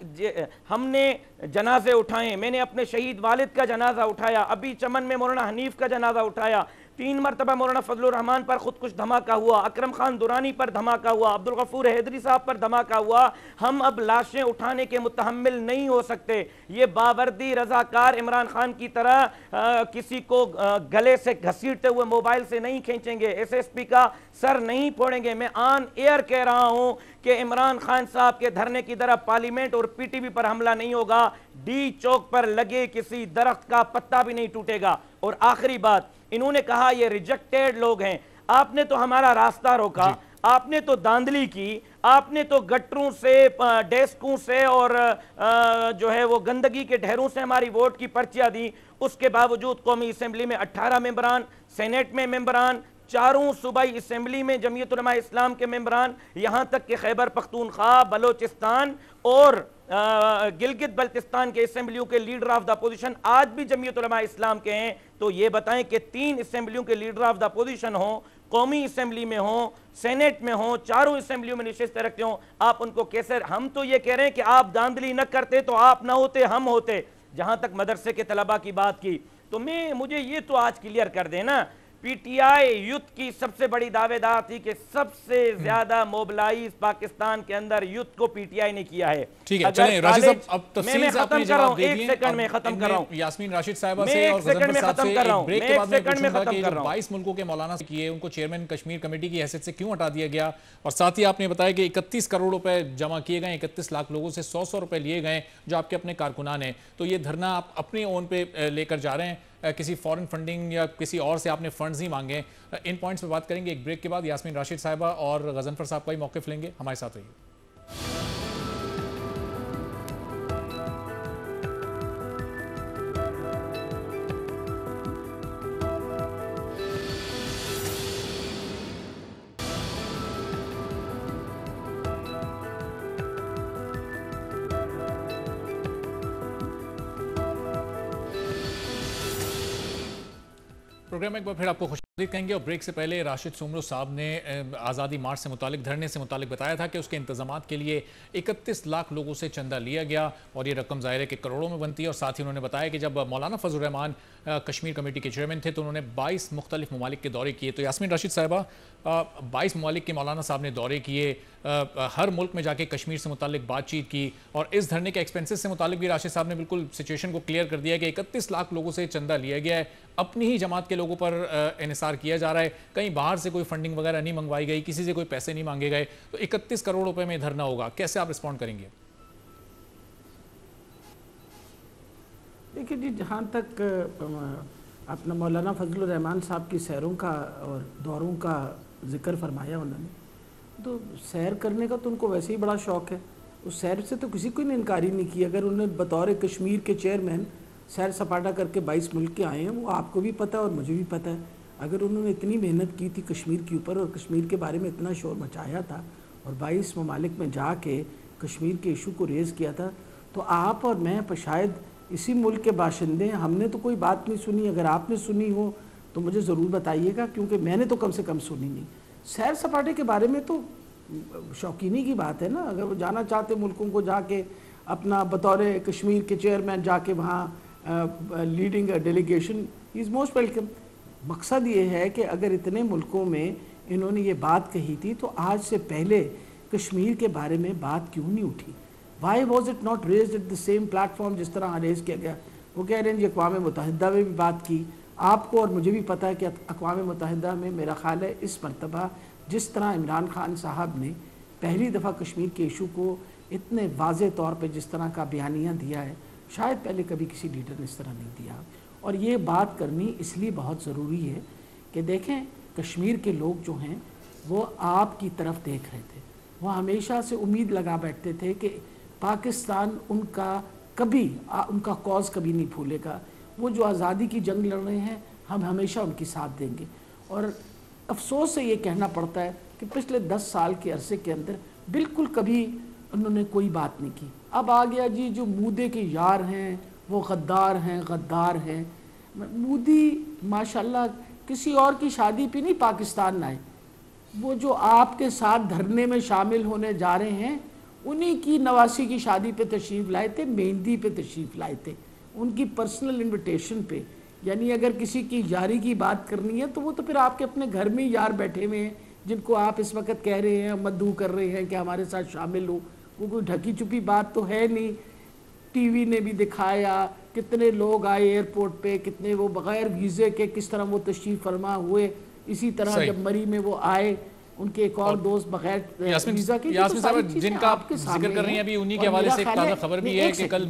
[SPEAKER 3] हमने जनाजे उठाए, मैंने अपने शहीद वालिद का जनाजा उठाया, अभी चमन में मौलाना हनीफ का जनाजा उठाया, 3 मरतबा मौलाना फजलुर रहमान पर खुदकुश धमाका हुआ, अकरम खान दुरानी पर धमाका हुआ, अब्दुल गफूर हैदरी साहब पर धमाका हुआ। हम अब लाशें उठाने के मुतहम्मिल नहीं हो सकते। ये बावर्दी रजाकार इमरान खान की तरह किसी को गले से घसीटते हुए मोबाइल से नहीं खींचेंगे, एसएसपी का सर नहीं फोड़ेंगे। मैं ऑन एयर कह रहा हूं कि इमरान खान साहब के धरने की तरफ पार्लियामेंट और पीटीवी पर हमला नहीं होगा, डी चौक पर लगे किसी दरख्त का पत्ता भी नहीं टूटेगा। और आखिरी बात, इन्होंने कहा ये रिजेक्टेड लोग हैं। आपने तो हमारा रास्ता रोका, आपने तो धांधली की, आपने तो गटरों से, डेस्कों से और जो है वो गंदगी के ढेरों से हमारी वोट की पर्चियां दी। उसके बावजूद कौमी असम्बली में 18 मेंबरान, सेनेट में मेंबरान, चारों सूबाई असम्बली में जमीयत उलमा इस्लाम के मेंबरान, यहां तक कि खैबर पख्तूनख्वा, बलोचिस्तान और गिलगित बल्तिस्तान के असम्बलियों के लीडर ऑफ द अपोजिशन आज भी जमीयत उलमा इस्लाम के हैं। तो ये बताएं कि 3 असम्बलियों के लीडर ऑफ द अपोजिशन हो, कौमी असम्बली में हो, सेनेट में हो, चारों असम्बलियों में नशिस्त रखते हो, आप उनको कैसे? हम तो ये कह रहे हैं कि आप धांधली न करते तो आप ना होते, हम होते। जहां तक मदरसे के तलबा की बात की, तो मुझे ये तो आज क्लियर कर देना, पीटीआई यूथ की सबसे बड़ी दावेदार थी कि सबसे ज्यादा मोबिलाइज पाकिस्तान के अंदर यूथ को पीटीआई ने किया है।
[SPEAKER 2] ठीक है, चलें राशिद साहब, अब तफसील से
[SPEAKER 3] खत्म कर रहा हूं, 1 सेकंड में खत्म कर रहा हूं।
[SPEAKER 2] यास्मीन राशिद साहिबा से और गजनफर साहब से एक ब्रेक के बाद मैं पूछूंगा कि 22 मुल्कों के मौलाना से किए, उनको चेयरमैन कश्मीर कमेटी की हैसियत से क्यों हटा दिया गया? और साथ ही आपने बताया कि 31 करोड़ रुपए जमा किए गए, 31 लाख लोगों से 100 रुपए लिए गए जो आपके अपने कारकुनान हैं। तो ये धरना आप अपने ओन पे लेकर जा रहे हैं। किसी फॉरेन फंडिंग या किसी और से आपने फंड्स ही मांगे। इन पॉइंट्स पे बात करेंगे एक ब्रेक के बाद। यास्मीन राशिद साहिबा और गजनफर साहब का ही मौक़िफ़ लेंगे, हमारे साथ रहिए। प्रोग्राम में एक बार फिर आपको खुशामदीद कहेंगे और ब्रेक से पहले राशिद सुमरो साहब ने आज़ादी मार्च से मुतालिक धरने से मुतालिक बताया था कि उसके इंतजामात के लिए 31 लाख लोगों से चंदा लिया गया और ये रकम ज़ाहिर है कि करोड़ों में बनती है। और साथ ही उन्होंने बताया कि जब मौलाना फजल रहमान कश्मीर कमेटी के चेयरमैन थे तो उन्होंने 22 मुख्तलिफ ममालिक के दौरे किए। तो यास्मीन राशिद साहिबा, 22 ममालिक के मौलाना साहब ने दौरे किए, हर मुल्क में जाके कश्मीर से मुतालिक बातचीत की और इस धरने के एक्सपेंसेस से मुतालिक भी राशिद साहब ने बिल्कुल सिचुएशन को क्लियर कर दिया कि 31 लाख लोगों से चंदा लिया गया है, अपनी ही जमात के लोगों पर इन्हिसार किया जा रहा है, कहीं बाहर से कोई फंडिंग वगैरह नहीं मंगवाई गई, किसी से कोई पैसे नहीं मांगे गए। तो 31 करोड़ रुपए में धरना होगा, कैसे आप रिस्पॉन्ड करेंगे?
[SPEAKER 4] देखिए जी, जहाँ तक अपना मौलाना फजल रहमान साहब की सैरों का और दौरों का जिक्र फरमाया उन्होंने, तो सैर करने का तो उनको वैसे ही बड़ा शौक़ है। उस सैर से तो किसी को ने इनकारी नहीं की। अगर उन्होंने बतौर कश्मीर के चेयरमैन सैर सपाटा करके 22 मुल्क के आए हैं, वो आपको भी पता है और मुझे भी पता है। अगर उन्होंने इतनी मेहनत की थी कश्मीर के ऊपर और कश्मीर के बारे में इतना शोर मचाया था और 22 ममालिक में जाके कश्मीर के इशू को रेज़ किया था, तो आप और मैं शायद इसी मुल्क के बाशिंदे, हमने तो कोई बात नहीं सुनी। अगर आपने सुनी हो तो मुझे ज़रूर बताइएगा, क्योंकि मैंने तो कम से कम सुनी नहीं। सैर सपाटे के बारे में तो शौकीनी की बात है ना। अगर वो जाना चाहते मुल्कों को जाके अपना बतौर कश्मीर के चेयरमैन जाके वहाँ leading delegation, is most welcome. मकसद ये है कि अगर इतने मुल्कों में इन्होंने ये बात कही थी तो आज से पहले कश्मीर के बारे में बात क्यों नहीं उठी? Why was it not raised at the same platform जिस तरह रेज किया गया? वो कह रहे हैं जी अक़वाम मुत्तहिदा में भी बात की। आपको और मुझे भी पता है कि अक़वाम मुत्तहिदा में मेरा ख़्याल है इस मरतबा जिस तरह इमरान खान साहब ने पहली दफ़ा कश्मीर के इशू को इतने वाज़े तौर पर जिस तरह का बयानिया दिया है, शायद पहले कभी किसी लीडर ने इस तरह नहीं दिया। और ये बात करनी इसलिए बहुत ज़रूरी है कि देखें, कश्मीर के लोग जो हैं वो आपकी तरफ देख रहे थे। वो हमेशा से उम्मीद लगा बैठते थे कि पाकिस्तान उनका उनका कॉज कभी नहीं भूलेगा। वो जो आज़ादी की जंग लड़ रहे हैं, हम हमेशा उनकी साथ देंगे। और अफसोस से ये कहना पड़ता है कि पिछले 10 साल के अरसे के अंदर बिल्कुल कभी उन्होंने कोई बात नहीं की। अब आ गया जी, जो मूदे के यार हैं वो गद्दार हैं। मोदी माशाल्लाह किसी और की शादी पे नहीं पाकिस्तान आए, वो जो आपके साथ धरने में शामिल होने जा रहे हैं उन्हीं की नवासी की शादी पे तशरीफ़ लाए थे, मेहंदी पे तशरीफ़ लाए थे, उनकी पर्सनल इनविटेशन पे। यानी अगर किसी की यारी की बात करनी है तो वो तो फिर आपके अपने घर में यार बैठे हुए हैं, जिनको आप इस वक्त कह रहे हैं, मद्दू कर रहे हैं कि हमारे साथ शामिल हो। वो कोई ढकी छुपी बात तो है नहीं। टीवी ने भी दिखाया कितने लोग आए एयरपोर्ट पे, कितने वो बग़ैर वीज़े के किस तरह वो तशरीफ़ फरमा हुए। इसी तरह जब मरी में वो आए, उनके एक और दोस्त बगैर वीज़ा के।
[SPEAKER 2] यास्मीन साहब, जिनका आप जिक्र कर रही हैं अभी, उन्हीं के हवाले से एक ताज़ा खबर भी है कि कल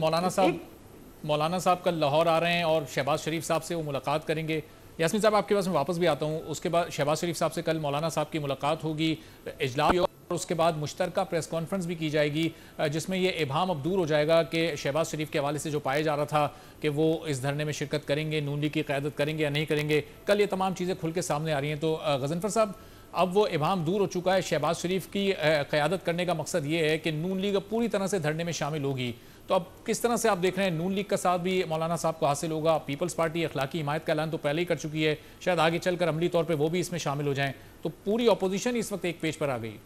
[SPEAKER 2] मौलाना साहब कल लाहौर आ रहे हैं और शहबाज शरीफ साहब से वो मुलाकात करेंगे। यास्मीन साहब, आपके पास मैं वापस भी आता हूँ। उसके बाद शहबाज शरीफ साहब से कल मौलाना साहब की मुलाकात होगी, इजलास, और उसके बाद मुश्तरका प्रेस कॉन्फ्रेंस भी की जाएगी जिसमें ये इबाम अब दूर हो जाएगा कि शहबाज शरीफ के हवाले से जो पाया जा रहा था कि वो इस धरने में शिरकत करेंगे, नून लीग की क़यादत करेंगे या नहीं करेंगे। कल ये तमाम चीज़ें खुल के सामने आ रही हैं। तो गजनफर साहब, अब वो इबाम दूर हो चुका है, शहबाज शरीफ की क़यादत करने का मकसद ये है कि नून लीग अब पूरी तरह से धरने में शामिल होगी। तो अब किस तरह से आप देख रहे हैं, नून लीग का साथ भी मौलाना साहब को हासिल होगा? पीपल्स पार्टी अखलाकी हिमायत का ऐलान तो पहले ही कर चुकी है, शायद आगे चलकर अमली तौर पर वो भी इसमें शामिल हो जाएं। तो पूरी अपोजिशन इस वक्त एक पेज पर आ गई।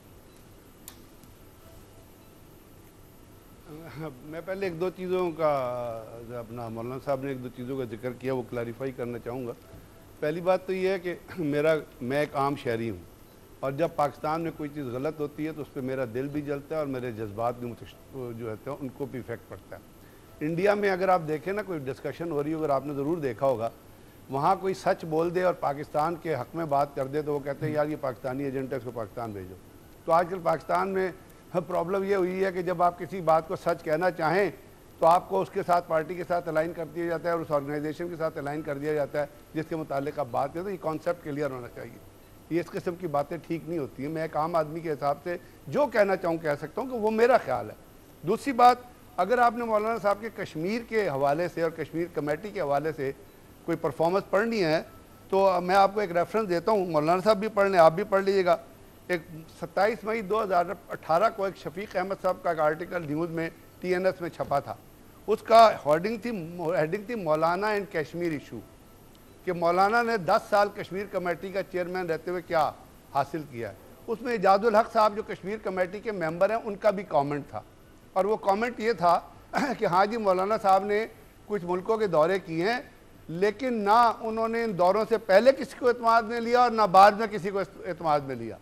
[SPEAKER 7] मैं पहले एक दो चीज़ों का, अपना मौलाना साहब ने एक दो चीज़ों का जिक्र किया, वो क्लैरिफाई करना चाहूँगा। पहली बात तो ये है कि मैं एक आम शहरी हूँ और जब पाकिस्तान में कोई चीज़ गलत होती है तो उस पर मेरा दिल भी जलता है और मेरे जज्बात भी जो रहते हैं उनको भी इफेक्ट पड़ता है। इंडिया में अगर आप देखें ना, कोई डिस्कशन हो रही हो, अगर आपने ज़रूर देखा होगा, वहाँ कोई सच बोल दे और पाकिस्तान के हक़ में बात कर दे तो वो कहते हैं यार ये पाकिस्तानी एजेंट है, इसको पाकिस्तान भेजो। तो आजकल पाकिस्तान में प्रॉब्लम ये हुई है कि जब आप किसी बात को सच कहना चाहें तो आपको उसके साथ पार्टी के साथ अलाइन कर दिया जाता है और उस ऑर्गेनाइजेशन के साथ अलाइन कर दिया जाता है जिसके मुतालिक आप बात करें। तो ये कॉन्सेप्ट क्लियर होना चाहिए। ये इस किस्म की बातें ठीक नहीं होती हैं। मैं एक आम आदमी के हिसाब से जो कहना चाहूँ कह सकता हूँ कि वो मेरा ख्याल है। दूसरी बात, अगर आपने मौलाना साहब के कश्मीर के हवाले से और कश्मीर कमेटी के हवाले से कोई परफॉर्मेंस पढ़नी है तो मैं आपको एक रेफरेंस देता हूँ, मौलाना साहब भी पढ़ लें, आप भी पढ़ लीजिएगा। एक 27 मई 2018 को एक शफीक अहमद साहब का एक आर्टिकल न्यूज़ में TNS में छपा था। उसका हेडिंग थी मौलाना एंड कश्मीर इशू, कि मौलाना ने 10 साल कश्मीर कमेटी का चेयरमैन रहते हुए क्या हासिल किया है। उसमें इजाजुल हक साहब जो कश्मीर कमेटी के मेंबर हैं उनका भी कमेंट था, और वो कमेंट ये था कि हाँ जी मौलाना साहब ने कुछ मुल्कों के दौरे किए हैं, लेकिन ना उन्होंने इन दौरों से पहले किसी को एतमाद में लिया और ना बाद में किसी को एतमाद में लिया।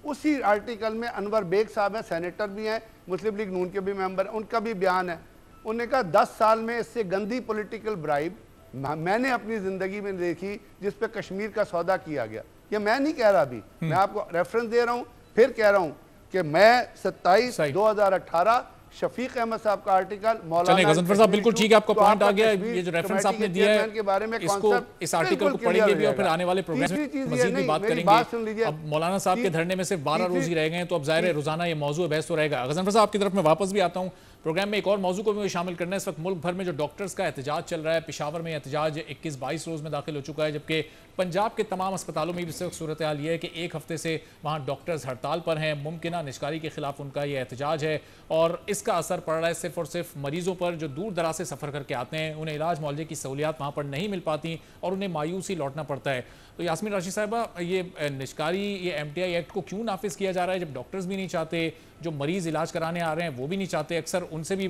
[SPEAKER 7] उसी आर्टिकल में अनवर बेग साहब हैं, सेनेटर भी हैं, मुस्लिम लीग नून के भी मेंबर हैं, उनका भी बयान है। उन्होंने कहा 10 साल में इससे गंदी पॉलिटिकल ब्राइब मैंने अपनी ज़िंदगी में देखी जिस पे कश्मीर का सौदा किया गया। ये मैं नहीं कह रहा अभी, मैं आपको रेफरेंस दे रहा हूँ, फिर कह रहा हूँ कि मैं 27/2018 शफीक अहमद साहब का आर्टिकल
[SPEAKER 2] चलिए गजनफर साहब, बिल्कुल ठीक है, आपको पॉइंट आ गया। ये जो रेफरेंस आपने दिया है
[SPEAKER 7] के बारे में
[SPEAKER 2] इसको, इस आर्टिकल को पढ़ेंगे भी और फिर आने वाले प्रोग्राम में मजीद भी बात करेंगे। अब मौलाना साहब के धरने में सिर्फ 12 रोज ही रह गए हैं, तो अब जाहिर है रोजाना ये मौजूद बहस तो रहेगा। गजनफर साहब आपकी तरफ में वापस भी आता हूँ। प्रोग्राम में एक और मौजू को भी शामिल करना है। इस वक्त मुल्क भर में जो डॉक्टर्स का एहतजाज चल रहा है, पेशावर में एहतजाज 21-22 रोज में दाखिल हो चुका है, जबकि पंजाब के तमाम अस्पतालों में भी इस वक्त सूरत हाल ये है कि एक हफ्ते से वहाँ डॉक्टर्स हड़ताल पर हैं। मुमकिन निजकारी के खिलाफ उनका ये एहतजाज है और इसका असर पड़ रहा है सिर्फ और सिर्फ मरीजों पर जो दूर दराज से सफ़र करके आते हैं। उन्हें इलाज मुआवजे की सहूलियात वहाँ पर नहीं मिल पाती और उन्हें मायूसी लौटना पड़ता है। तो यास्मीन राशिद साहिबा, ये निजकारी, ये MTI एक्ट को क्यों नाफिज किया जा रहा है जब डॉक्टर्स भी नहीं चाहते, जो मरीज़ इलाज कराने आ रहे हैं वो भी नहीं चाहते? अक्सर उनसे भी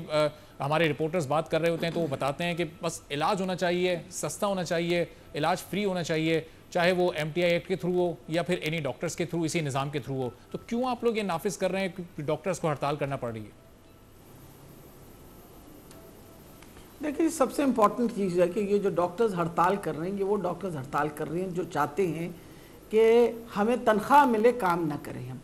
[SPEAKER 2] हमारे रिपोर्टर्स बात कर रहे होते हैं तो वो बताते हैं कि बस इलाज होना चाहिए, सस्ता होना चाहिए, इलाज फ्री होना चाहिए, चाहे वो MTI एक्ट के थ्रू हो या फिर एनी डॉक्टर्स के थ्रू, इसी निज़ाम के थ्रू हो। तो क्यों आप लोग ये नाफिज कर रहे हैं कि डॉक्टर्स को हड़ताल करना पड़ रही है?
[SPEAKER 4] देखिए, सबसे इम्पॉर्टेंट चीज़ है कि ये जो डॉक्टर्स हड़ताल कर रहे हैं, ये वो डॉक्टर्स हड़ताल कर रहे हैं जो चाहते हैं कि हमें तनख्वाह मिले, काम ना करें हम।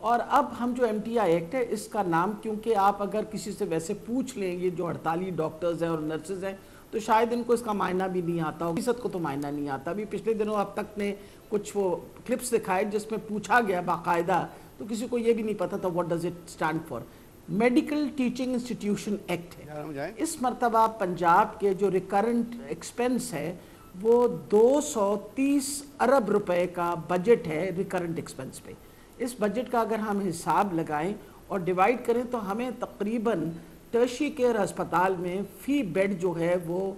[SPEAKER 4] और अब हम जो MTI एक्ट है इसका नाम, क्योंकि आप अगर किसी से वैसे पूछ लें ये जो हड़ताली डॉक्टर्स हैं और नर्सेज हैं तो शायद इनको इसका मायना भी नहीं आता हो, फीसद को तो मायना नहीं आता। अभी पिछले दिनों अब तक ने कुछ वो क्लिप्स दिखाए जिसमें पूछा गया बाकायदा, तो किसी को ये भी नहीं पता था what does it stand for. Medical teaching institution act है। इस मरतबा पंजाब के जो रिकरेंट एक्सपेंस है वो 230 अरब रुपए का बजट है रिकरेंट एक्सपेंस पे। इस बजट का अगर हम हिसाब लगाएं और डिवाइड करें तो हमें तकरीबन टर्शी केयर अस्पताल में फ़ी बेड जो है वो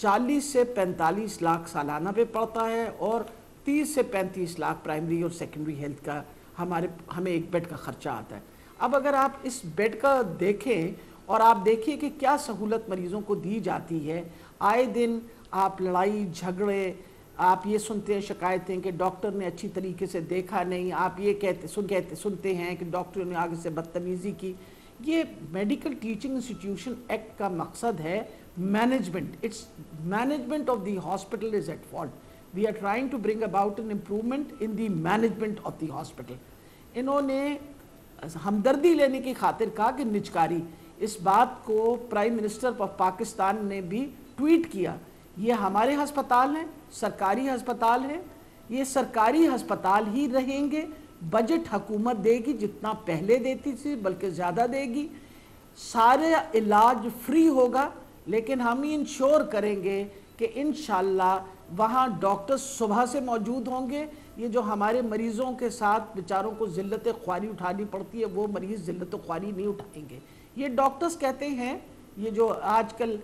[SPEAKER 4] 40 से 45 लाख सालाना पे पड़ता है और 30 से 35 लाख प्राइमरी और सेकेंडरी हेल्थ का हमें एक बेड का ख़र्चा आता है। अब अगर आप इस बेड का देखें और आप देखिए कि क्या सहूलत मरीज़ों को दी जाती है, आए दिन आप लड़ाई झगड़े, आप ये सुनते हैं शिकायतें कि डॉक्टर ने अच्छी तरीके से देखा नहीं, आप ये सुनते हैं कि डॉक्टर ने आगे से बदतमीज़ी की। ये मेडिकल टीचिंग इंस्टीट्यूशन एक्ट का मकसद है management. It's management of the hospital is at fault. We are trying to bring about an improvement in the management of the hospital. इन्होंने हमदर्दी लेने की खातिर कहा कि निजकारी, इस बात को प्राइम मिनिस्टर ऑफ पाकिस्तान ने भी ट्वीट किया। ये हमारे अस्पताल हैं, सरकारी अस्पताल हैं, ये सरकारी अस्पताल ही रहेंगे, बजट हुकूमत देगी जितना पहले देती थी बल्कि ज़्यादा देगी, सारे इलाज फ्री होगा, लेकिन हम ही इंश्योर करेंगे कि इंशाल्लाह वहाँ डॉक्टर सुबह से मौजूद होंगे। ये जो हमारे मरीज़ों के साथ बेचारों को ज़िल्लत ख्वारी उठानी पड़ती है वो मरीज़ ज़िल्लत ख्वारी नहीं उठाएंगे। ये डॉक्टर्स कहते हैं, ये जो आजकल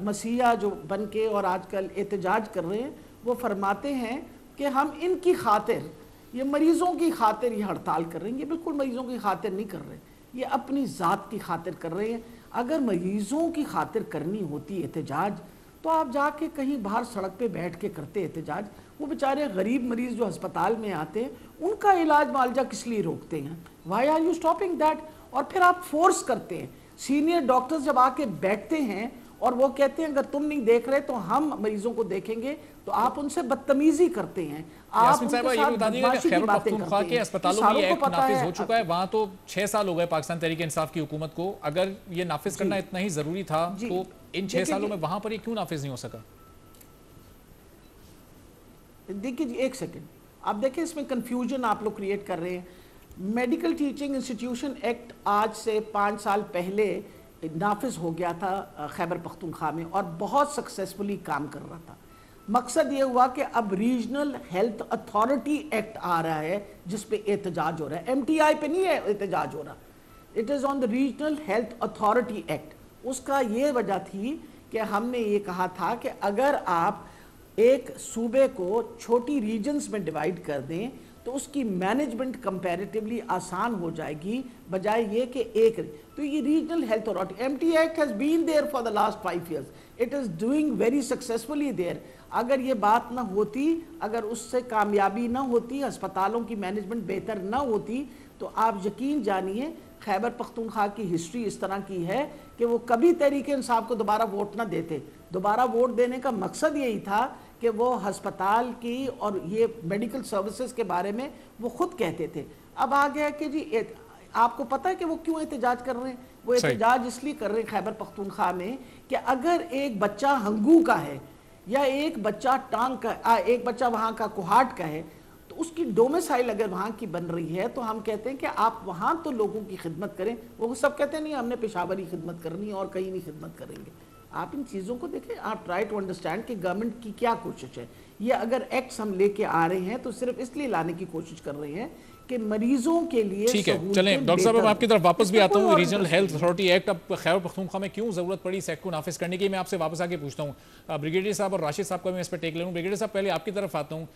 [SPEAKER 4] मसीहा जो बन के और आजकल एहतजाज कर रहे हैं वो फरमाते हैं कि हम इनकी खातिर, ये मरीज़ों की खातिर ये हड़ताल कर रहे हैं। ये बिल्कुल मरीज़ों की खातिर नहीं कर रहे, ये अपनी ज़ात की खातिर कर रहे हैं। अगर मरीज़ों की खातिर करनी होती एहतजाज तो आप जाके कहीं बाहर सड़क पे बैठ के करते एहतजाज। वो बेचारे गरीब मरीज़ जो अस्पताल में आते हैं उनका इलाज मुआवजा किस लिए रोकते हैं? Why are you stopping that? और फिर आप फोर्स करते हैं। सीनियर डॉक्टर्स जब आके बैठते हैं और वो कहते हैं अगर तुम नहीं देख रहे तो हम मरीजों को देखेंगे, तो आप उनसे बदतमीजी करते हैं। आप उनके साथ बदमाशी की बातें करते हैं।
[SPEAKER 2] के अस्पतालों में एक्ट नाफिज हो चुका है, वहां तो 6 साल हो गए पाकिस्तान तहरीक इंसाफ की हुकूमत को। अगर ये नाफिज करना इतना ही जरूरी था तो इन 6 सालों में वहां पर ये क्यों नाफिज नहीं हो सका?
[SPEAKER 4] देखिए जी, एक सेकंड, आप देखिए इसमें कंफ्यूजन आप लोग क्रिएट कर रहे हैं। मेडिकल टीचिंग इंस्टीट्यूशन एक्ट आज से 5 साल पहले नाफिज हो गया था खैबर पख्तूनख्वा में और बहुत सक्सेसफुली काम कर रहा था। मकसद ये हुआ कि अब रीजनल हेल्थ अथॉरिटी एक्ट आ रहा है जिस पे एहतजाज हो रहा है, MTI पे नहीं है एहतजाज हो रहा, it is on the regional health authority act. उसका ये वजह थी कि हमने ये कहा था कि अगर आप एक सूबे को छोटी रीजन्स में डिवाइड कर दें तो उसकी मैनेजमेंट कंपैरेटिवली आसान हो जाएगी, बजाय ये कि एक। तो ये regional health authority MTI act has been there for the last 5 years, it is doing very successfully there. अगर ये बात ना होती, अगर उससे कामयाबी ना होती, अस्पतालों की मैनेजमेंट बेहतर ना होती, तो आप यकीन जानिए खैबर पख्तूनख्वा की हिस्ट्री इस तरह की है कि वो कभी तहरीक इंसाफ को दोबारा वोट ना देते। दोबारा वोट देने का मकसद यही था कि वो हस्पताल की और ये मेडिकल सर्विसेज के बारे में वो खुद कहते थे। अब आ गया कि जी आपको पता है कि वो क्यों एहतजाज कर रहे हैं? वो एहतजाज इसलिए कर रहे हैं खैबर पख्तूनख्वा में कि अगर एक बच्चा हंगू का है या एक बच्चा टांग का, एक बच्चा वहाँ का कोहाट का है, तो उसकी डोमिसाइल अगर वहाँ की बन रही है तो हम कहते हैं कि आप वहाँ तो लोगों की खिदमत करें। वो सब कहते हैं नहीं हमने पेशावरी खिदमत करनी और कहीं नहीं खिदमत करेंगे। आप इन चीज़ों को देखें, आप ट्राई टू अंडरस्टैंड कि गवर्नमेंट की क्या कोशिश है। ये अगर एक्ट्स हम लेके आ रहे हैं तो सिर्फ इसलिए लाने की कोशिश कर रहे हैं कि मरीजों के लिए।
[SPEAKER 2] ठीक है, चलें डॉक्टर साहब, आपकी तरफ वापस भी आता हूँ। रीजनल हेल्थ अथॉरिटी एक्ट, अब खैबर पख्तूनख्वा में क्यों जरूरत पड़ी इस एक्ट को नाफिज करने की, मैं आपसे वापस आके पूछता हूँ। ब्रिगेडियर साहब और राशिद साहब का मैं इस पर टेक ले लूँ। ब्रिगेडियर साहब, पहले आपकी तरफ आता हूँ।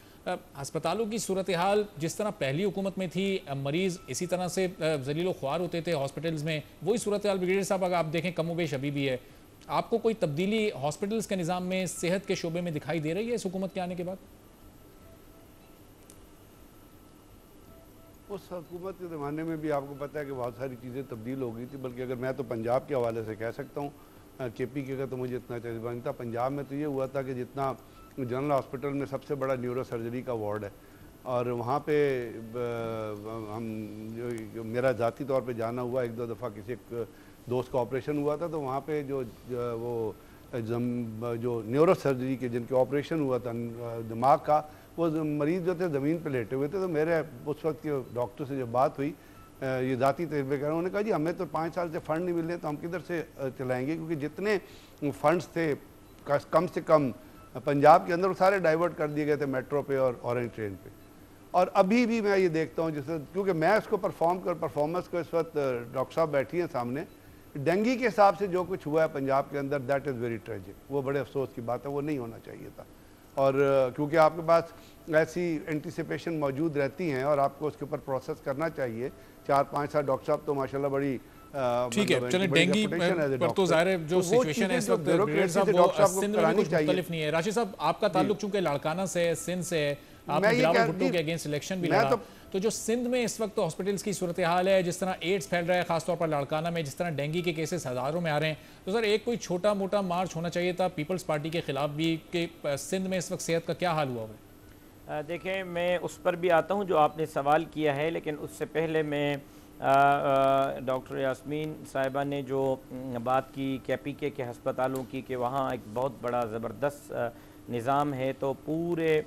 [SPEAKER 2] अस्पतालों की सूरत हाल जिस तरह पहली हुकूमत में थी, मरीज इसी तरह से जलीलो ख्वार होते थे हॉस्पिटल्स में, वही सूरत हाल ब्रिगेडियर साहब अगर आप देखें कमोबेश अभी भी है। आपको कोई तब्दीली हॉस्पिटल्स के निज़ाम में, सेहत के शोबे में दिखाई दे रही है इस हुकूमत के आने के बाद?
[SPEAKER 7] उस हुकूमत के ज़माने में भी आपको पता है कि बहुत सारी चीज़ें तब्दील हो गई थी। बल्कि अगर मैं तो पंजाब के हवाले से कह सकता हूँ, KPK का तो मुझे इतना तजुर्बा नहीं था। पंजाब में तो ये हुआ था कि जितना जनरल हॉस्पिटल में सबसे बड़ा न्यूरो सर्जरी का वार्ड है, और वहाँ पे हम जो मेरा ज़ाती तौर पे जाना हुआ, 1-2 दफ़ा किसी एक दोस्त का ऑपरेशन हुआ था, तो वहाँ पे जो न्यूरो सर्जरी के जिनके ऑपरेशन हुआ था दिमाग का, वो मरीज़ जो थे ज़मीन पे लेटे हुए थे। तो मेरे उस वक्त के डॉक्टर से जब बात हुई, ये ज़ाती तजर्बे कर, उन्होंने कहा जी हमें तो 5 साल से फ़ंड नहीं मिल रहे, तो हम किधर से चलाएँगे, क्योंकि जितने फ़ंड्स थे कम से कम पंजाब के अंदर वो सारे डाइवर्ट कर दिए गए थे मेट्रो पे और ऑरेंज ट्रेन पे। और अभी भी मैं ये देखता हूँ, जैसे क्योंकि मैं इसको परफॉर्मेंस को इस वक्त डॉक्टर साहब बैठी हैं सामने, डेंगू के हिसाब से जो कुछ हुआ है पंजाब के अंदर, दैट इज़ वेरी ट्रेजिक। वो बड़े अफसोस की बात है, वो नहीं होना चाहिए था। और क्योंकि आपके पास ऐसी एंटिसिपेशन मौजूद रहती हैं और आपको उसके ऊपर प्रोसेस करना चाहिए। 4-5 साल डॉक्टर साहब तो माशाल्लाह बड़ी
[SPEAKER 2] ठीक है, चलें डेंगू पर तो ज़ाहिर है जो सिचुएशन है इस वक्त ब्रिगेडियर साहब वो सिंध में कुछ मुख्तलिफ नहीं है। राशिद साहब, आपका ताल्लुक चूंकि लाड़काना से है, सिंध से है, आपने बिलावल भुट्टो के अगेंस्ट इलेक्शन भी लड़ा, तो जो सिंध में इस वक्त हॉस्पिटल्स की सूरत हाल है, जिस तरह एड्स फैल रहा है खासतौर पर लाड़काना में, जिस तरह डेंगू के केसेस हज़ारों में आ रहे हैं, तो सर एक कोई छोटा मोटा मार्च होना चाहिए था पीपल्स पार्टी के खिलाफ भी कि सिंध में इस वक्त सेहत का क्या हाल हुआ है?
[SPEAKER 3] देखें, मैं उस पर भी आता हूँ जो आपने सवाल किया है, लेकिन उससे पहले मैं डॉक्टर यास्मीन साहिबा ने जो बात की KPK के हस्पतालों की कि वहाँ एक बहुत बड़ा ज़बरदस्त निज़ाम है, तो पूरे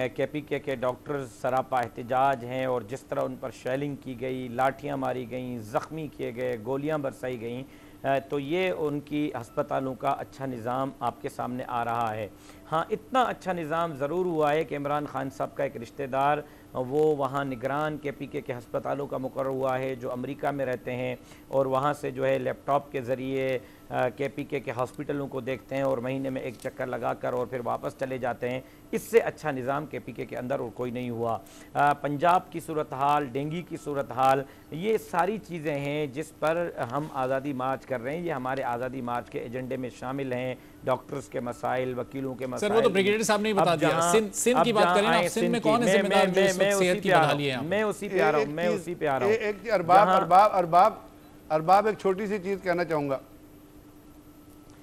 [SPEAKER 3] KPK के डॉक्टर्स सरापा एहतजाज हैं, और जिस तरह उन पर शेलिंग की गई, लाठियाँ मारी गईं, ज़ख्मी किए गए, गोलियाँ बरसाई गईं, तो ये उनकी हस्पतालों का अच्छा निज़ाम आपके सामने आ रहा है। हाँ, इतना अच्छा निज़ाम ज़रूर हुआ है कि इमरान खान साहब का एक रिश्तेदार वो वहाँ निगरान KPK के हस्पतालों का मुकर्रर हुआ है, जो अमेरिका में रहते हैं, और वहाँ से जो है लैपटॉप के ज़रिए KPK के हॉस्पिटलों को देखते हैं और महीने में एक चक्कर लगाकर और फिर वापस चले जाते हैं। इससे अच्छा निज़ाम KPK के अंदर और कोई नहीं हुआ। पंजाब की सूरत हाल, डेंगू की सूरत हाल, ये सारी चीज़ें हैं जिस पर हम आज़ादी मार्च कर रहे हैं। ये हमारे आज़ादी मार्च के एजेंडे में शामिल हैं। डॉक्टर्स के मसाइल, वकीलों के मसाइल।
[SPEAKER 2] सर वो तो ब्रिगेडियर साहब ने बता दिया। सिंध की बात करें ना, सिंध में कौन है जिम्मेदार जो इस वक्त सेहत की बहाली है?
[SPEAKER 3] मैं उसी पे आ रहा हूँ।
[SPEAKER 7] अरबाब एक छोटी सी चीज़ कहना चाहूँगा।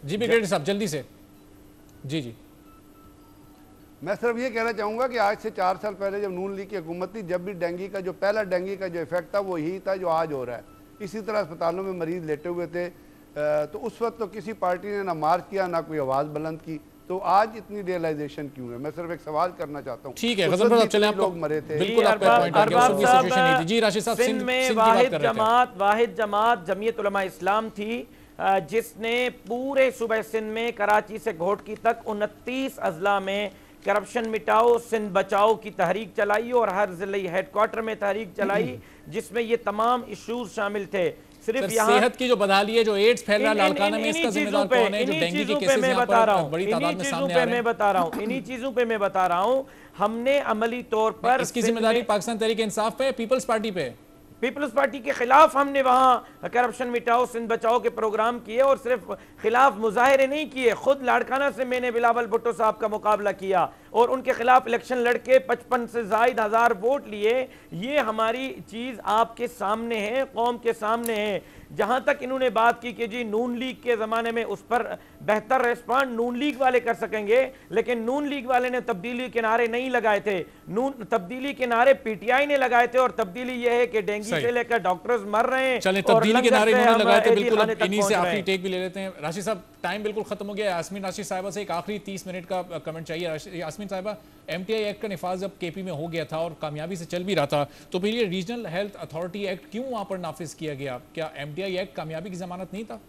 [SPEAKER 2] जी ब्रिगेडियर साहब जल्दी से। जी जी,
[SPEAKER 7] मैं सिर्फ ये कहना चाहूँगा कि आज से 4 साल पहले जब नून लीग की हुकूमत थी, जब भी डेंगू का जो पहला डेंगू का जो इफेक्ट था वो यही था जो आज हो रहा है। इसी तरह अस्पतालों में मरीज लेटे हुए थे, तो उस वक्त तो किसी पार्टी ने ना मार्च किया ना कोई आवाज़ बुलंद की। तो आज इतनी रियलाइजेशन क्यों है? मैं सिर्फ एक सवाल करना चाहता हूँ।
[SPEAKER 2] ठीक है, गजनफर साहब चले,
[SPEAKER 7] लोग मरे थे।
[SPEAKER 2] बिल्कुल आपका पॉइंट आ गया, उस सिचुएशन नहीं थी। जी राशिद साहब,
[SPEAKER 3] सिंध में वाहिद जमात जमीयत उलमा इस्लाम थी जिसने पूरे सूबे सिंध में कराची से घोटकी तक 29 अजला में करप्शन मिटाओ सिंध बचाओ की तहरीक चलाई और हर जिले हेडक्वार्टर में तहरीक चलाई, जिसमें ये तमाम इश्यूज शामिल थे। सिर्फ यहाँ
[SPEAKER 2] सेहत की जो बदहाली है, जो एड्स फैल रहा है लाड़काना में, इसका जिम्मेदार कौन है? जो डेंगू के केसेस यहाँ पर बड़ी तादाद में सामने आ रहे हैं।
[SPEAKER 3] मैं बता रहा हूँ, इन्हीं चीजों पे मैं बता रहा हूँ। हमने अमली तौर पर
[SPEAKER 2] इसकी जिम्मेदारी पाकिस्तान तहरीक इंसाफ पे, पीपल्स पार्टी पे,
[SPEAKER 3] पीपल्स पार्टी के खिलाफ हमने वहां करप्शन मिटाओ सिंध बचाओ के प्रोग्राम किए और सिर्फ खिलाफ मुजाहिरे नहीं किए। खुद लाड़काना से मैंने बिलावल भुट्टो साहब का मुकाबला किया और उनके खिलाफ इलेक्शन लड़के 55 से ज़ायद हज़ार वोट लिए। ये हमारी चीज़ आपके सामने है, कौम के सामने है। जहां तक इन्होंने बात की कि जी नून लीग के ज़माने में उस पर बेहतर रेस्पॉन्ड नून लीग वाले कर सकेंगे, लेकिन नून लीग वाले ने तब्दीली के नारे नहीं लगाए थे। तब्दीली के नारे पीटीआई ने लगाए थे और तब्दीली यह है कि डेंगू से लेकर डॉक्टर्स मर रहे हैं।
[SPEAKER 2] चलें, तब्दीली के नारे इन्होंने लगाए थे, बिल्कुल इन्हीं से आखिरी टेक भी ले लेते हैं। राशिद साहब टाइम बिल्कुल खत्म हो गया। यास्मीन राशिद साहिबा से एक आखिरी 30 मिनट का कमेंट चाहिए। यास्मीन साहिबा, एमटीआई एक्ट का निफाज जब केपी में हो गया था और कामयाबी से चल भी रहा था, तो फिर ये रीजनल हेल्थ अथॉरिटी एक्ट क्यों वहां पर नाफिज किया गया? क्या एमटीआई एक्ट कामयाबी की जमानत नहीं था?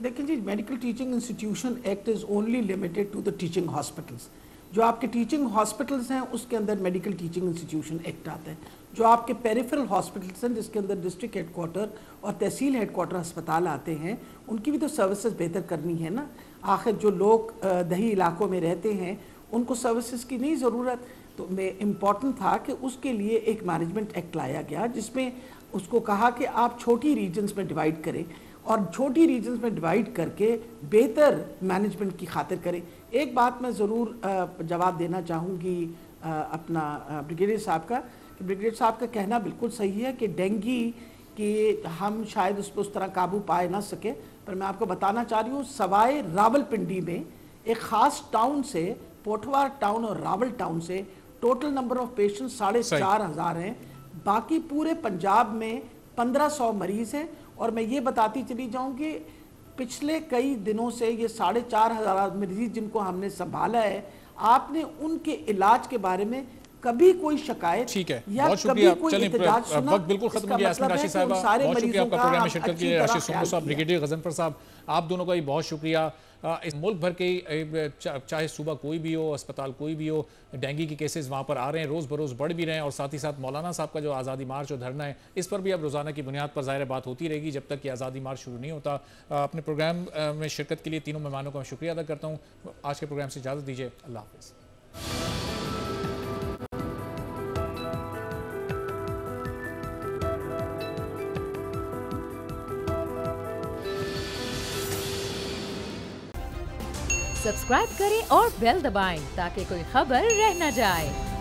[SPEAKER 4] देखिए जी, medical teaching institution act is only limited to the teaching hospitals. जो आपके टीचिंग हॉस्पिटल्स हैं उसके अंदर मेडिकल टीचिंग इंस्टीट्यूशन एक्ट आता है। जो आपके पेरिफेरल हॉस्पिटल्स हैं जिसके अंदर डिस्ट्रिक्ट हेडक्वार्टर और तहसील हेडक्वार्टर अस्पताल आते हैं, उनकी भी तो सर्विसेज बेहतर करनी है ना। आखिर जो लोग दही इलाकों में रहते हैं उनको सर्विसेज की नहीं ज़रूरत, तो मैं इम्पॉर्टेंट था कि उसके लिए एक मैनेजमेंट एक्ट लाया गया जिसमें उसको कहा कि आप छोटी रीजन्स में डिवाइड करें और छोटी रीजन्स में डिवाइड करके बेहतर मैनेजमेंट की खातिर करें। एक बात मैं ज़रूर जवाब देना चाहूँगी अपना ब्रिगेडियर साहब का, कि ब्रिगेडियर साहब का कहना बिल्कुल सही है कि डेंगू कि हम शायद उस पर उस तरह काबू पाए ना सके, पर मैं आपको बताना चाह रही हूँ सवाए रावलपिंडी में एक ख़ास टाउन से, पोठवार टाउन और रावल टाउन से टोटल नंबर ऑफ पेशेंट 4,500 हैं। बाकी पूरे पंजाब में 1500 मरीज़ हैं। और मैं ये बताती चली जाऊँगी पिछले कई दिनों से ये 4,500 मरीज जिनको हमने संभाला है, आपने उनके इलाज के बारे में कभी कोई शिकायत
[SPEAKER 2] ठीक है,
[SPEAKER 4] या
[SPEAKER 2] बहुत
[SPEAKER 4] कभी कोई एहतजाज सुना?
[SPEAKER 2] वक्त बिल्कुल खत्म हो गया। यास्मीन राशिद साहिबा, बहुत शुक्रिया आपका प्रोग्राम में शिरकत के लिए। राशिद सुंगू साहब, ब्रिगेडियर गजनफर साहब, आप दोनों का भी बहुत शुक्रिया। इस मुल्क भर के चाहे सूबा कोई भी हो, अस्पताल कोई भी हो, डेंगू के केसेस वहाँ पर आ रहे हैं, रोज़ बरोज़ बढ़ भी रहे हैं। और साथ ही साथ मौलाना साहब का जो आज़ादी मार्च और धरना है, इस पर भी अब रोज़ाना की बुनियाद पर ज़ाहिर बात होती रहेगी जब तक कि आज़ादी मार्च शुरू नहीं होता। अपने प्रोग्राम में शिरकत के लिए तीनों मेहमानों का मैं शुक्रिया अदा करता हूँ। आज के प्रोग्राम से इजाज़त दीजिए, अल्लाह हाफ़िज़।
[SPEAKER 1] सब्सक्राइब करें और बेल दबाएं ताकि कोई खबर रह न जाए।